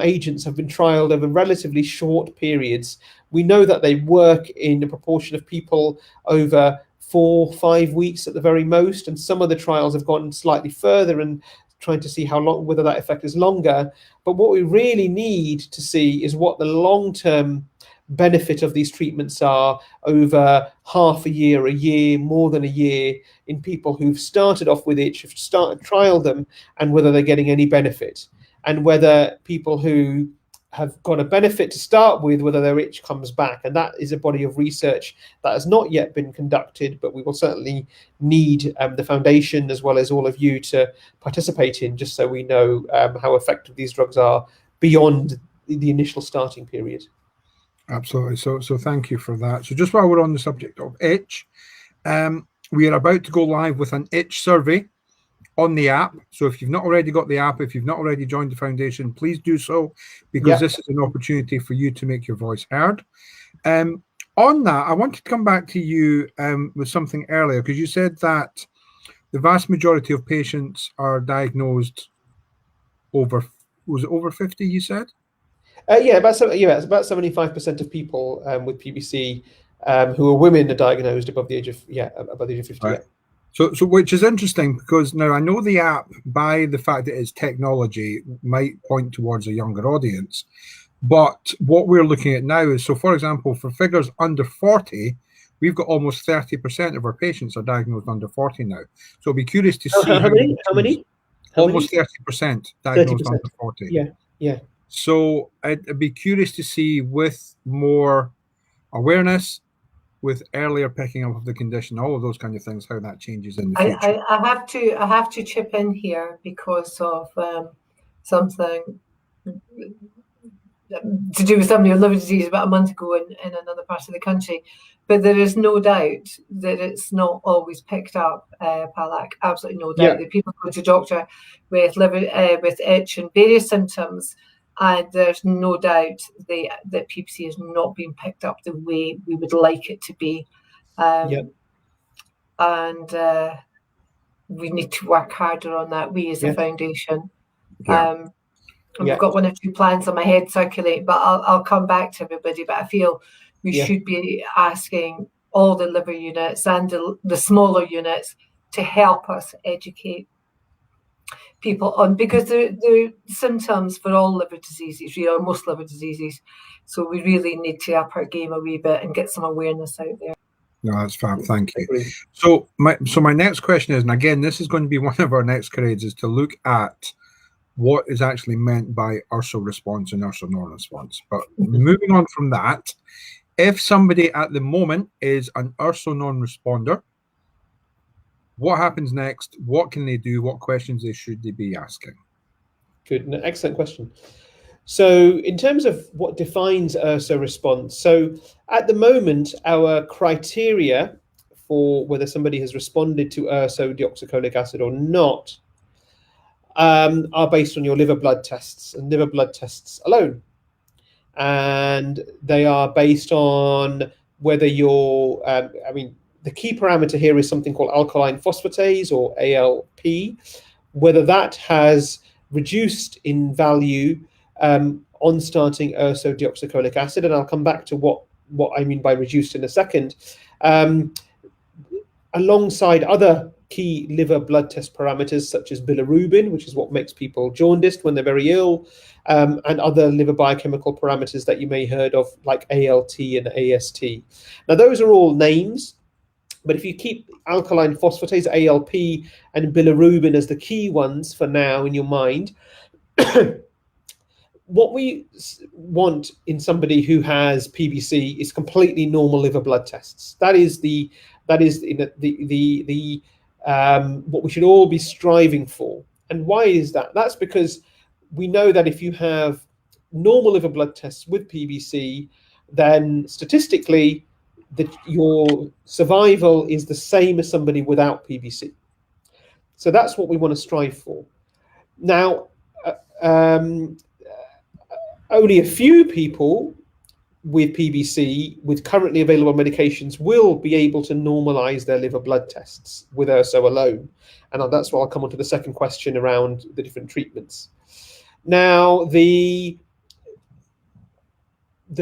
agents have been trialed over relatively short periods. We know that they work in a proportion of people over 4-5 weeks at the very most, and some of the trials have gone slightly further and trying to see how long, whether that effect is longer. But what we really need to see is what the long-term benefit of these treatments are over half a year, more than a year, in people who've started off with itch, have trialed them, and whether they're getting any benefit, and whether people who have got a benefit to start with, whether their itch comes back. And that is a body of research that has not yet been conducted, but we will certainly need the foundation as well as all of you to participate in, just so we know how effective these drugs are beyond the initial starting period. Absolutely. So thank you for that. So just while we're on the subject of itch, we are about to go live with an itch survey on the app. So if you've not already got the app, if you've not already joined the foundation, please do so, because this is an opportunity for you to make your voice heard. On that, I want to come back to you with something earlier, because you said that the vast majority of patients are diagnosed over, was it over 50, you said? It's about 75% of people with PBC who are women are diagnosed above the age of 50. Right. So which is interesting, because now I know the app, by the fact that it's technology, might point towards a younger audience. But what we're looking at now is, so for example, for figures under 40, we've got almost 30% of our patients are diagnosed under 40 now. So I'll be curious to see how many? Almost 30% diagnosed 30%. Under 40. Yeah. So I'd be curious to see, with more awareness, with earlier picking up of the condition, all of those kind of things, how that changes in the future. I have to chip in here because of something to do with somebody with liver disease about a month ago in another part of the country. But there is no doubt that it's not always picked up, Palak. Absolutely no doubt that people go to doctor with with itch and various symptoms, and there's no doubt that PBC has not been picked up the way we would like it to be. And we need to work harder on that, we as a foundation. I've got 1 or 2 plans on my head circulating, but I'll come back to everybody. But I feel we should be asking all the liver units and the smaller units to help us educate people on, because the symptoms for all liver diseases, or most liver diseases. So we really need to up our game a wee bit and get some awareness out there. No, that's fab. Thank you. So my next question is, and again, this is going to be one of our next grades, is to look at what is actually meant by Ursa response and Ursa non-response. But moving on from that, if somebody at the moment is an Ursa non-responder, what happens next? What can they do? What questions should they be asking? Good, excellent question. So in terms of what defines Ursa response, so at the moment, our criteria for whether somebody has responded to Ursa deoxycholic acid or not are based on your liver blood tests and liver blood tests alone. And they are based on whether you're, the key parameter here is something called alkaline phosphatase, or ALP, whether that has reduced in value on starting Ursa deoxycholic acid. And I'll come back to what I mean by reduced in a second. Alongside other key liver blood test parameters such as bilirubin, which is what makes people jaundiced when they're very ill, and other liver biochemical parameters that you may have heard of, like ALT and AST. Now, those are all names. But if you keep alkaline phosphatase, ALP, and bilirubin as the key ones for now in your mind, what we want in somebody who has PBC is completely normal liver blood tests. That is what we should all be striving for. And why is that? That's because we know that if you have normal liver blood tests with PBC, then statistically, your survival is the same as somebody without PBC. So that's what we want to strive for. Now, only a few people with PBC, with currently available medications, will be able to normalize their liver blood tests with Ursa alone. And that's why I'll come on to the second question around the different treatments. Now, the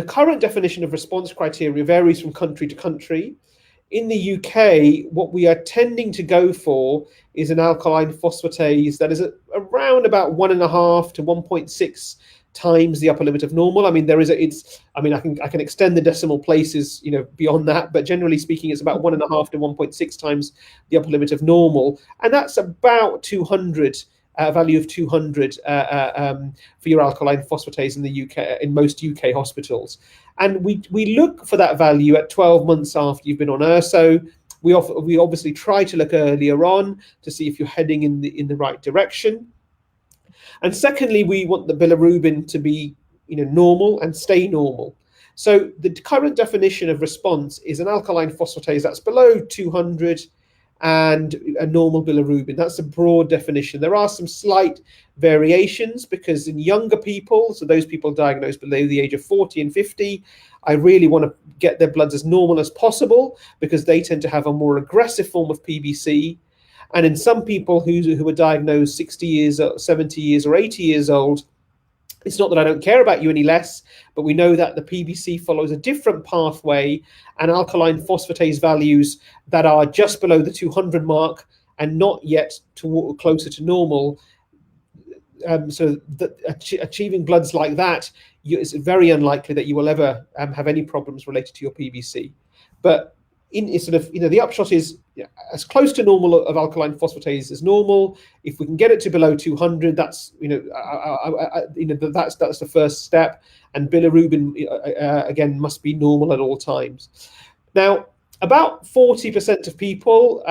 current definition of response criteria varies from country to country. In the UK, what we are tending to go for is an alkaline phosphatase that is around about 1.5 to 1.6 times the upper limit of normal. I mean, I can extend the decimal places, beyond that, but generally speaking, it's about 1.5 to 1.6 times the upper limit of normal, and that's about 200. Value of 200 for your alkaline phosphatase in the UK, in most UK hospitals. And we look for that value at 12 months after you've been on Ursa. We obviously try to look earlier on to see if you're heading in the right direction. And secondly, we want the bilirubin to be normal and stay normal. So the current definition of response is an alkaline phosphatase that's below 200 and a normal bilirubin. That's a broad definition. There are some slight variations because in younger people, so those people diagnosed below the age of 40 and 50, I really want to get their bloods as normal as possible because they tend to have a more aggressive form of PBC. And in some people who are diagnosed 60 years, 70 years, or 80 years old, it's not that I don't care about you any less, but we know that the PBC follows a different pathway, and alkaline phosphatase values that are just below the 200 mark and not yet closer to normal. So achieving bloods like that, it's very unlikely that you will ever have any problems related to your PBC. But the upshot is as close to normal of alkaline phosphatase as normal. If we can get it to below 200, that's that's the first step. And bilirubin again must be normal at all times. Now, about 40% of people,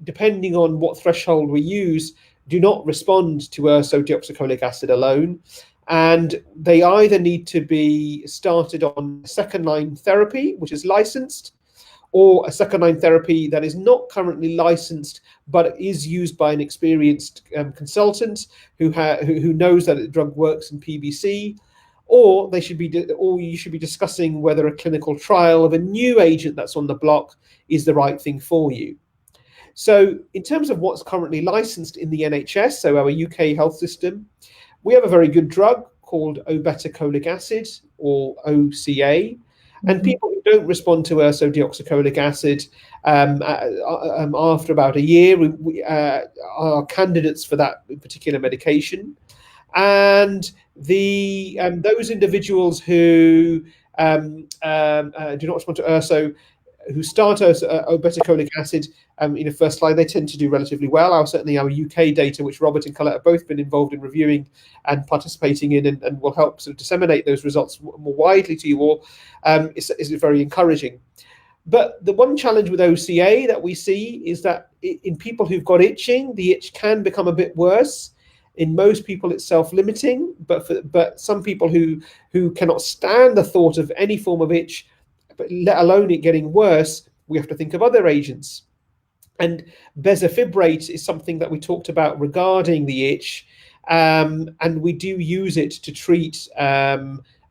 depending on what threshold we use, do not respond to ursodeoxycholic acid alone, and they either need to be started on second-line therapy, which is licensed, or a second-line therapy that is not currently licensed but is used by an experienced consultant who knows that the drug works in PBC, or you should be discussing whether a clinical trial of a new agent that's on the block is the right thing for you. So in terms of what's currently licensed in the NHS, so our UK health system, we have a very good drug called obeticholic acid, or OCA, and people who don't respond to ursodeoxycholic acid after about a year are candidates for that particular medication. And those individuals who do not respond to Ursa, who start obeticholic acid first line, they tend to do relatively well. Certainly our UK data, which Robert and Collette have both been involved in reviewing and participating in, and will help sort of disseminate those results more widely to you all, is very encouraging. But the one challenge with OCA that we see is that in people who've got itching, the itch can become a bit worse. In most people, it's self-limiting, but some people who cannot stand the thought of any form of itch, but let alone it getting worse, we have to think of other agents. And bezafibrate is something that we talked about regarding the itch, and we do use it to treat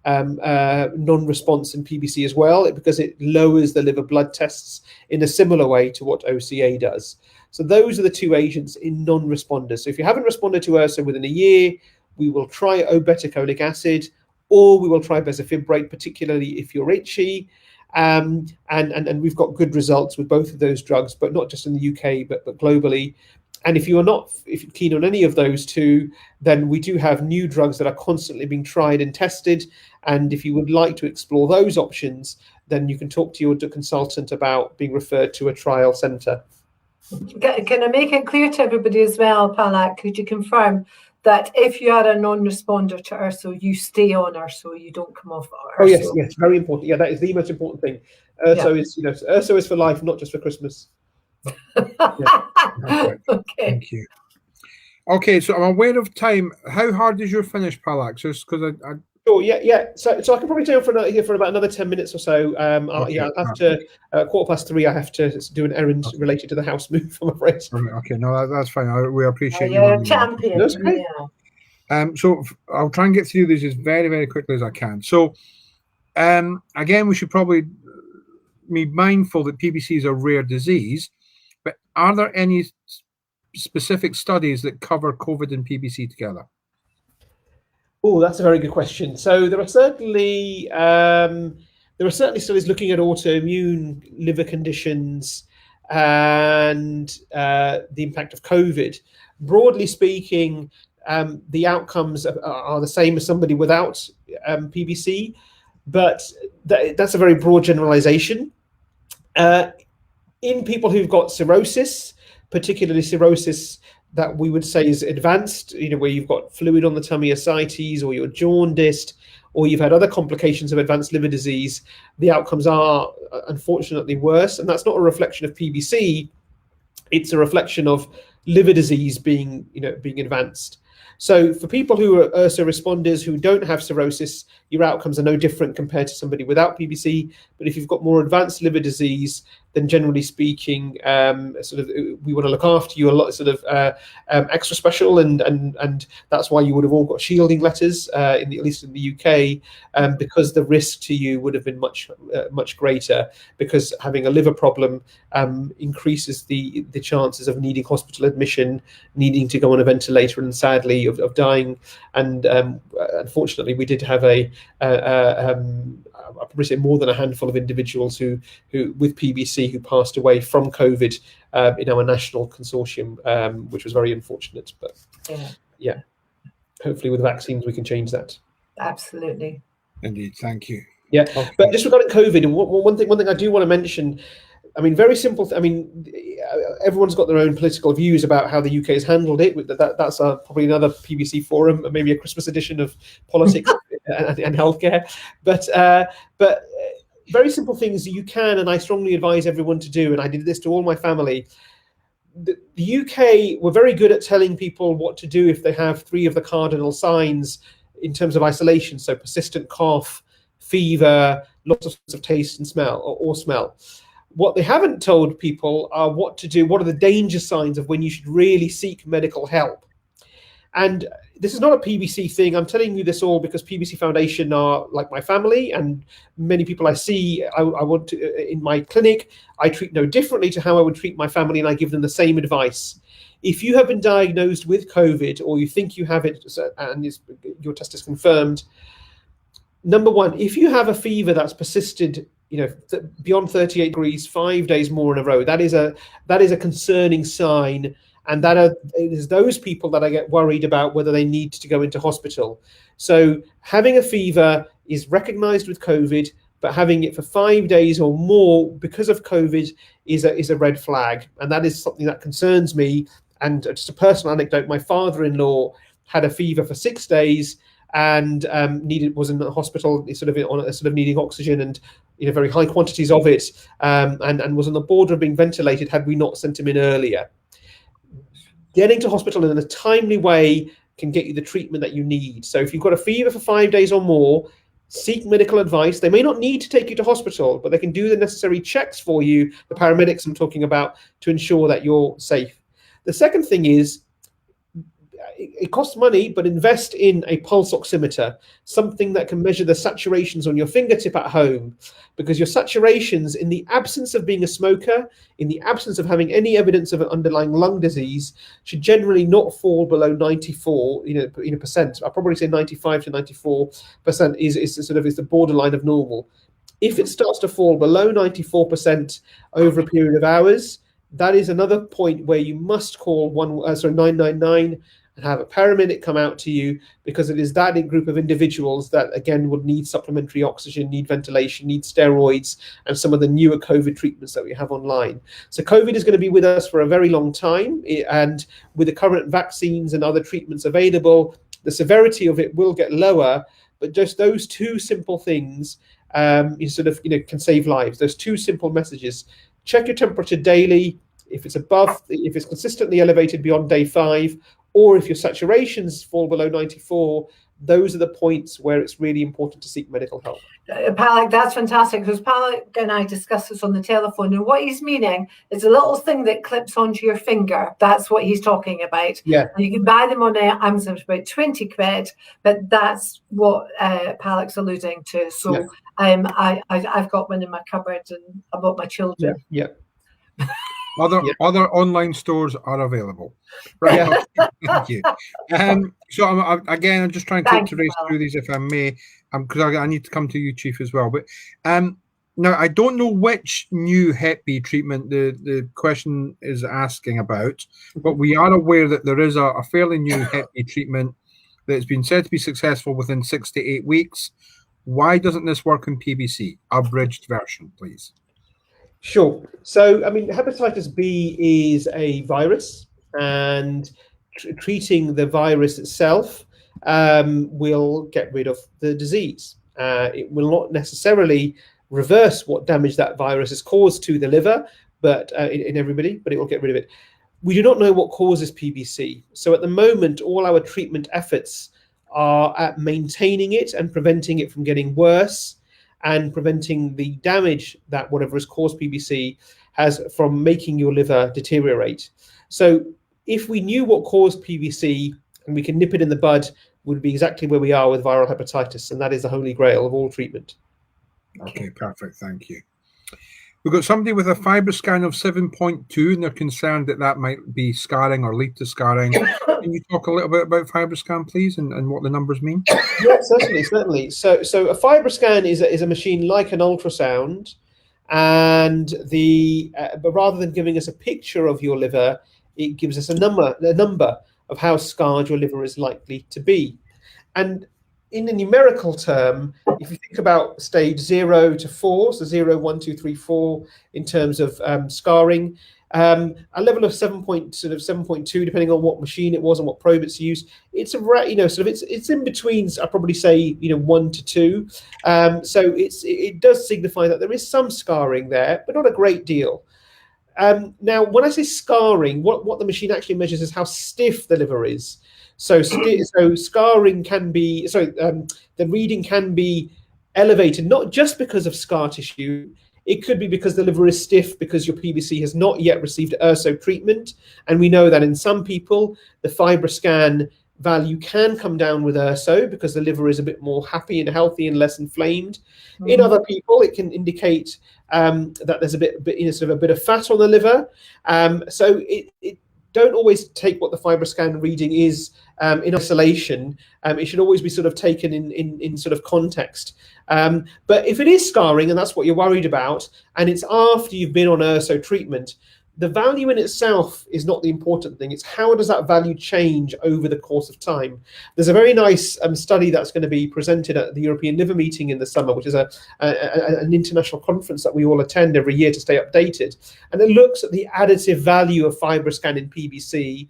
non-response in PBC as well, because it lowers the liver blood tests in a similar way to what OCA does. So those are the two agents in non-responders. So if you haven't responded to Ursa within a year, we will try obeticholic acid, or we will try bezafibrate, particularly if you're itchy. And we've got good results with both of those drugs, but not just in the UK, but globally. And if you're keen on any of those two, then we do have new drugs that are constantly being tried and tested. And if you would like to explore those options, then you can talk to your consultant about being referred to a trial centre. Can I make it clear to everybody as well, Palak, could you confirm that if you are a non-responder to Ursa, you stay on Ursa, you don't come off Ursa? Oh yes, very important. Yeah, that is the most important thing. Ursa is, Ursa is for life, not just for Christmas. Okay. Thank you. Okay, so I'm aware of time. How hard is your finish, Palak? Just because I Sure, yeah. So I can probably stay on for about another 10 minutes or so. I'll have to 3:15. I have to do an errand related to the house move, I'm afraid. Okay, no, that's fine. We appreciate you. You're a champion. That's okay. So I'll try and get through this as very, very quickly as I can. So, again, we should probably be mindful that PBC is a rare disease, but are there any specific studies that cover COVID and PBC together? Oh, that's a very good question. So there are certainly studies looking at autoimmune liver conditions and the impact of COVID. Broadly speaking, the outcomes are the same as somebody without PBC, but that's a very broad generalization. In people who've got cirrhosis, particularly cirrhosis that we would say is advanced, where you've got fluid on the tummy, ascites, or you're jaundiced, or you've had other complications of advanced liver disease, the outcomes are unfortunately worse. And that's not a reflection of PBC, it's a reflection of liver disease being advanced. So for people who are Ursa responders who don't have cirrhosis, your outcomes are no different compared to somebody without PBC. But if you've got more advanced liver disease, then generally speaking, we want to look after you a lot, extra special, and that's why you would have all got shielding letters, at least in the UK, because the risk to you would have been much greater, because having a liver problem increases the chances of needing hospital admission, needing to go on a ventilator, and sadly of dying. And unfortunately, we did have I'd probably say more than a handful of individuals who with PBC who passed away from COVID in our national consortium, which was very unfortunate. But yeah, hopefully with vaccines we can change that. Absolutely. Indeed, thank you. Yeah, okay. But just regarding COVID, and one thing I do want to mention. I mean, very simple. Everyone's got their own political views about how the UK has handled it. That's probably another PBC forum, maybe a Christmas edition of politics and healthcare. But very simple things you can, and I strongly advise everyone to do. And I did this to all my family. The UK were very good at telling people what to do if they have 3 of the cardinal signs in terms of isolation. So persistent cough, fever, lots of taste and smell or smell. What they haven't told people are what to do. What are the danger signs of when you should really seek medical help? And this is not a PBC thing. I'm telling you this all because PBC Foundation are like my family, and many people I see, I want to, in my clinic, I treat no differently to how I would treat my family, and I give them the same advice. If you have been diagnosed with COVID, or you think you have it and your test is confirmed, number one, if you have a fever that's persisted beyond 38 degrees, 5 days more in a row, that is a concerning sign. And it is those people that I get worried about whether they need to go into hospital. So having a fever is recognized with COVID, but having it for 5 days or more because of COVID is a red flag. And that is something that concerns me. And just a personal anecdote, my father-in-law had a fever for 6 days and was in the hospital, needing oxygen and very high quantities of it, and was on the border of being ventilated had we not sent him in earlier. Getting to hospital in a timely way can get you the treatment that you need. So if you've got a fever for 5 days or more, seek medical advice. They may not need to take you to hospital, but they can do the necessary checks for you, the paramedics I'm talking about, to ensure that you're safe. The second thing is, it costs money, but invest in a pulse oximeter, something that can measure the saturations on your fingertip at home, because your saturations, in the absence of being a smoker, in the absence of having any evidence of an underlying lung disease, should generally not fall below 94 percent. I'll probably say 95 to 94% is the borderline of normal. If it starts to fall below 94% over a period of hours, that is another point where you must call 999 and have a paramedic come out to you, because it is that group of individuals that, again, would need supplementary oxygen, need ventilation, need steroids, and some of the newer COVID treatments that we have online. So COVID is going to be with us for a very long time, and with the current vaccines and other treatments available, the severity of it will get lower, but just those two simple things can save lives. Those two simple messages: check your temperature daily. If it's consistently elevated beyond day 5, or if your saturations fall below 94, those are the points where it's really important to seek medical help. Palak, that's fantastic, because Palak and I discussed this on the telephone, and what he's meaning is a little thing that clips onto your finger. That's what he's talking about. Yeah. And you can buy them on Amazon for about 20 quid, but that's what Palak's alluding to. So yeah. I've got one in my cupboard, and I bought my children. Yeah. Other online stores are available. Right. Yeah. Okay, thank you. So I'm just trying to race through these, if I may, because I need to come to you, Chief, as well. But now I don't know which new Hep B treatment the question is asking about, but we are aware that there is a fairly new Hep B treatment that's been said to be successful within 6 to 8 weeks. Why doesn't this work in PBC? Abridged version, please. Sure. So, hepatitis B is a virus, and treating the virus itself will get rid of the disease. It will not necessarily reverse what damage that virus has caused to the liver, but in everybody, but it will get rid of it. We do not know what causes PBC. So at the moment, all our treatment efforts are at maintaining it and preventing it from getting worse, and preventing the damage that whatever has caused PBC has from making your liver deteriorate. So if we knew what caused PBC and we can nip it in the bud, would be exactly where we are with viral hepatitis, and that is the holy grail of all treatment. Okay, perfect. Thank you. We've got somebody with a Fibrous Scan of 7.2, and they're concerned that might be scarring or lead to scarring. Can you talk a little bit about Fibrous Scan, please, and what the numbers mean? Yeah, certainly. So a Fibrous Scan is a machine like an ultrasound, and but rather than giving us a picture of your liver, it gives us a number of how scarred your liver is likely to be. And in a numerical term, if you think about stage 0 to 4, so 0, 1, 2, 3, 4, in terms of scarring, a level of 7.2, depending on what machine it was and what probe it's used, it's it's in between. I probably say 1 to 2. So it does signify that there is some scarring there, but not a great deal. Now, when I say scarring, what the machine actually measures is how stiff the liver is. So scarring can be, the reading can be elevated, not just because of scar tissue. It could be because the liver is stiff because your PBC has not yet received Ursa treatment. And we know that in some people, the Fibrous Scan value can come down with Ursa because the liver is a bit more happy and healthy and less inflamed. Mm-hmm. In other people, it can indicate that there's a bit of fat on the liver. So it don't always take what the Fibrous Scan reading is in isolation. It should always be taken in context. But if it is scarring, and that's what you're worried about, and it's after you've been on Ursa treatment, the value in itself is not the important thing. It's how does that value change over the course of time. There's a very nice study that's going to be presented at the European Liver Meeting in the summer, which is an international conference that we all attend every year to stay updated. And it looks at the additive value of Fibrous Scan in PBC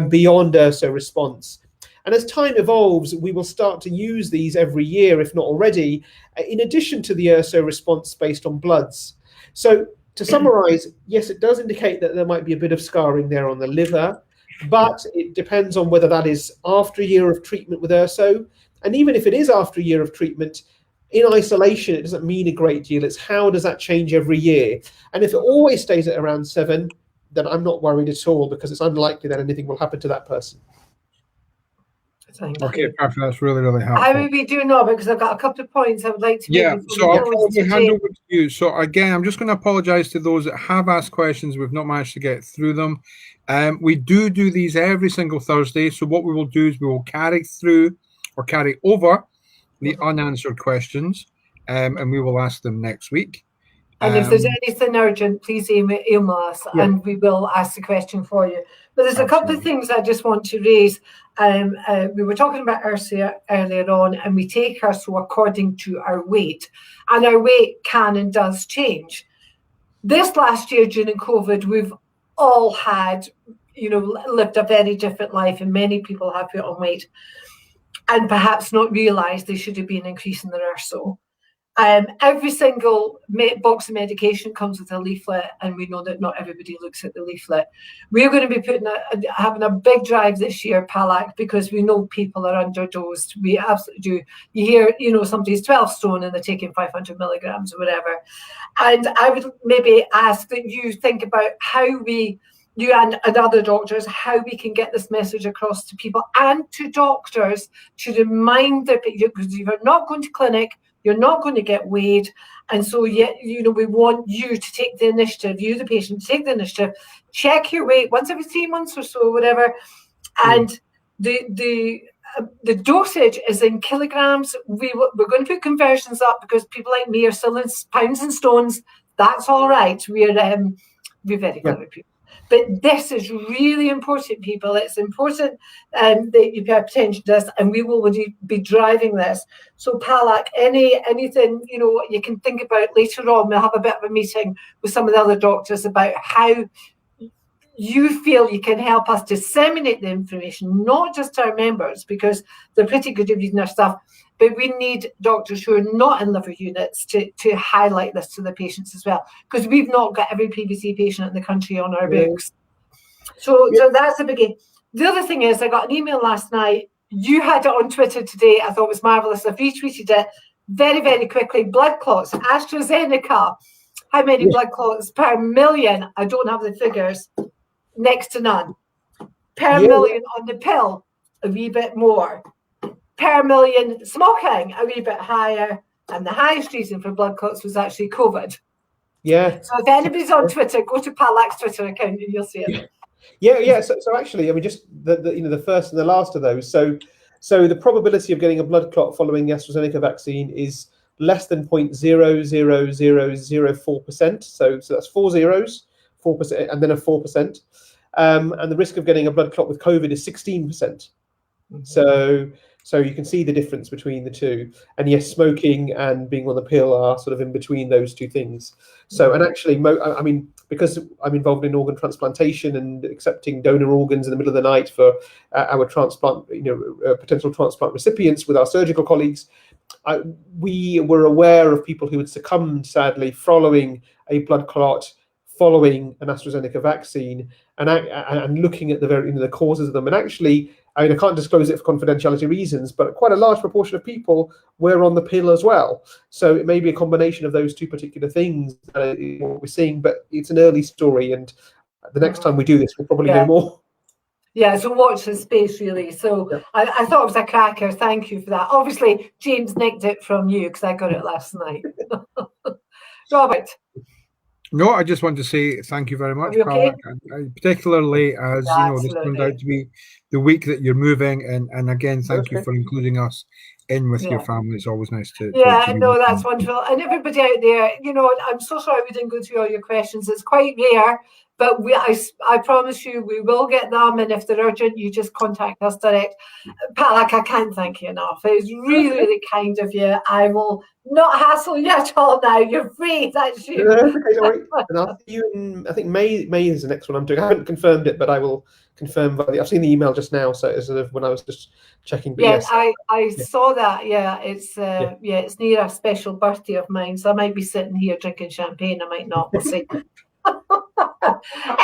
beyond Ursa response. And as time evolves, we will start to use these every year, if not already, in addition to the Ursa response based on bloods. So to summarize, yes, it does indicate that there might be a bit of scarring there on the liver, but it depends on whether that is after a year of treatment with Ursa. And even if it is after a year of treatment, in isolation, it doesn't mean a great deal. It's how does that change every year? And if it always stays at around 7, then I'm not worried at all, because it's unlikely that anything will happen to that person. Okay, perfect. That's really, really helpful. I will be doing now, because I've got a couple of points I would like to make. Yeah, so I'll probably hand over to you. So again, I'm just going to apologise to those that have asked questions. We've not managed to get through them. We do these every single Thursday. So what we will do is we will carry through or carry over the unanswered questions, and we will ask them next week. And if there's anything urgent, please email us and we will ask the question for you. But there's a couple of things I just want to raise. We were talking about Ursa earlier on, and we take her so according to our weight. And our weight can and does change. This last year during COVID, we've all had, lived a very different life, and many people have put on weight and perhaps not realised they should have been increasing their Ursa. Every single box of medication comes with a leaflet, and we know that not everybody looks at the leaflet. We're going to be having a big drive this year, Palak, because we know people are underdosed. We absolutely do. You hear, somebody's 12 stone and they're taking 500 milligrams or whatever. And I would maybe ask that you think about how you and other doctors, how we can get this message across to people and to doctors to remind them, because you're not going to clinic, you're not going to get weighed, and so we want you to take the initiative. You, the patient, take the initiative. Check your weight once every 3 months or so, whatever. And the dosage is in kilograms. We're going to put conversions up because people like me are still in pounds and stones. That's all right. We're very clever people. But this is really important, people. It's important that you pay attention to this, and we will be driving this. So, Palak, anything you can think about later on? We'll have a bit of a meeting with some of the other doctors about how you feel you can help us disseminate the information, not just to our members, because they're pretty good at reading our stuff, but we need doctors who are not in liver units to highlight this to the patients as well, because we've not got every PBC patient in the country on our books. So that's a biggie. The other thing is, I got an email last night. You had it on Twitter today. I thought it was marvellous. I've retweeted it very, very quickly. Blood clots, AstraZeneca. How many blood clots per million? I don't have the figures. Next to none. Per million on the pill, a wee bit more. Per million smoking, a wee bit higher, and the highest reason for blood clots was actually COVID. Yeah. So if anybody's on Twitter, go to Palak's Twitter account and you'll see it. Yeah. So actually, I mean, just the first and the last of those. So the probability of getting a blood clot following the AstraZeneca vaccine is less than 0.00004%. So that's 4 zeros, 4%, and then a 4%. And the risk of getting a blood clot with COVID is 16%. So you can see the difference between the two. And yes, smoking and being on the pill are sort of in between those two things. So, and actually, I mean, because I'm involved in organ transplantation and accepting donor organs in the middle of the night for our transplant, potential transplant recipients with our surgical colleagues, we were aware of people who had succumbed, sadly, following a blood clot, following an AstraZeneca vaccine, and looking at the causes of them. And actually, I mean, I can't disclose it for confidentiality reasons, but quite a large proportion of people were on the pill as well. So it may be a combination of those two particular things that what we're seeing, but it's an early story. And the next time we do this, we'll probably know more. Yeah, so watch the space, really. So I thought it was a cracker. Thank you for that. Obviously, James nicked it from you because I got it last night. Robert. No, I just want to say thank you very much, Palak, and particularly as this turned out to be the week that you're moving, and again, thank you for including us in with your family. It's always nice to that's wonderful. And everybody out there, I'm so sorry we didn't go through all your questions. It's quite rare, but I promise you we will get them, and if they're urgent, you just contact us direct. Palak, I can't thank you enough. It's really, really kind of you. I will not hassle you at all now. You're free. That's you. No, okay, don't worry. And I'll see you in, I think May is the next one I'm doing. I haven't confirmed it, but I will confirm. I've seen the email just now, so it's sort of when I was just checking. But yes, I saw that. Yeah, it's it's near a special birthday of mine, so I might be sitting here drinking champagne. I might not. We'll see.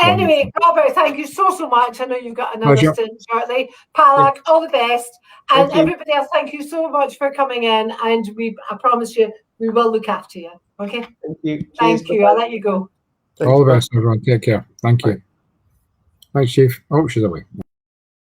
Anyway, Robert, thank you so much. I know you've got another stint shortly. Palak, all the best. And everybody else, thank you so much for coming in. And I promise you, we will look after you. Okay? Thank you. Thank you. I'll let you go. All the best, everyone. Take care. Thank you. Thanks, Chief. Oh, she's away.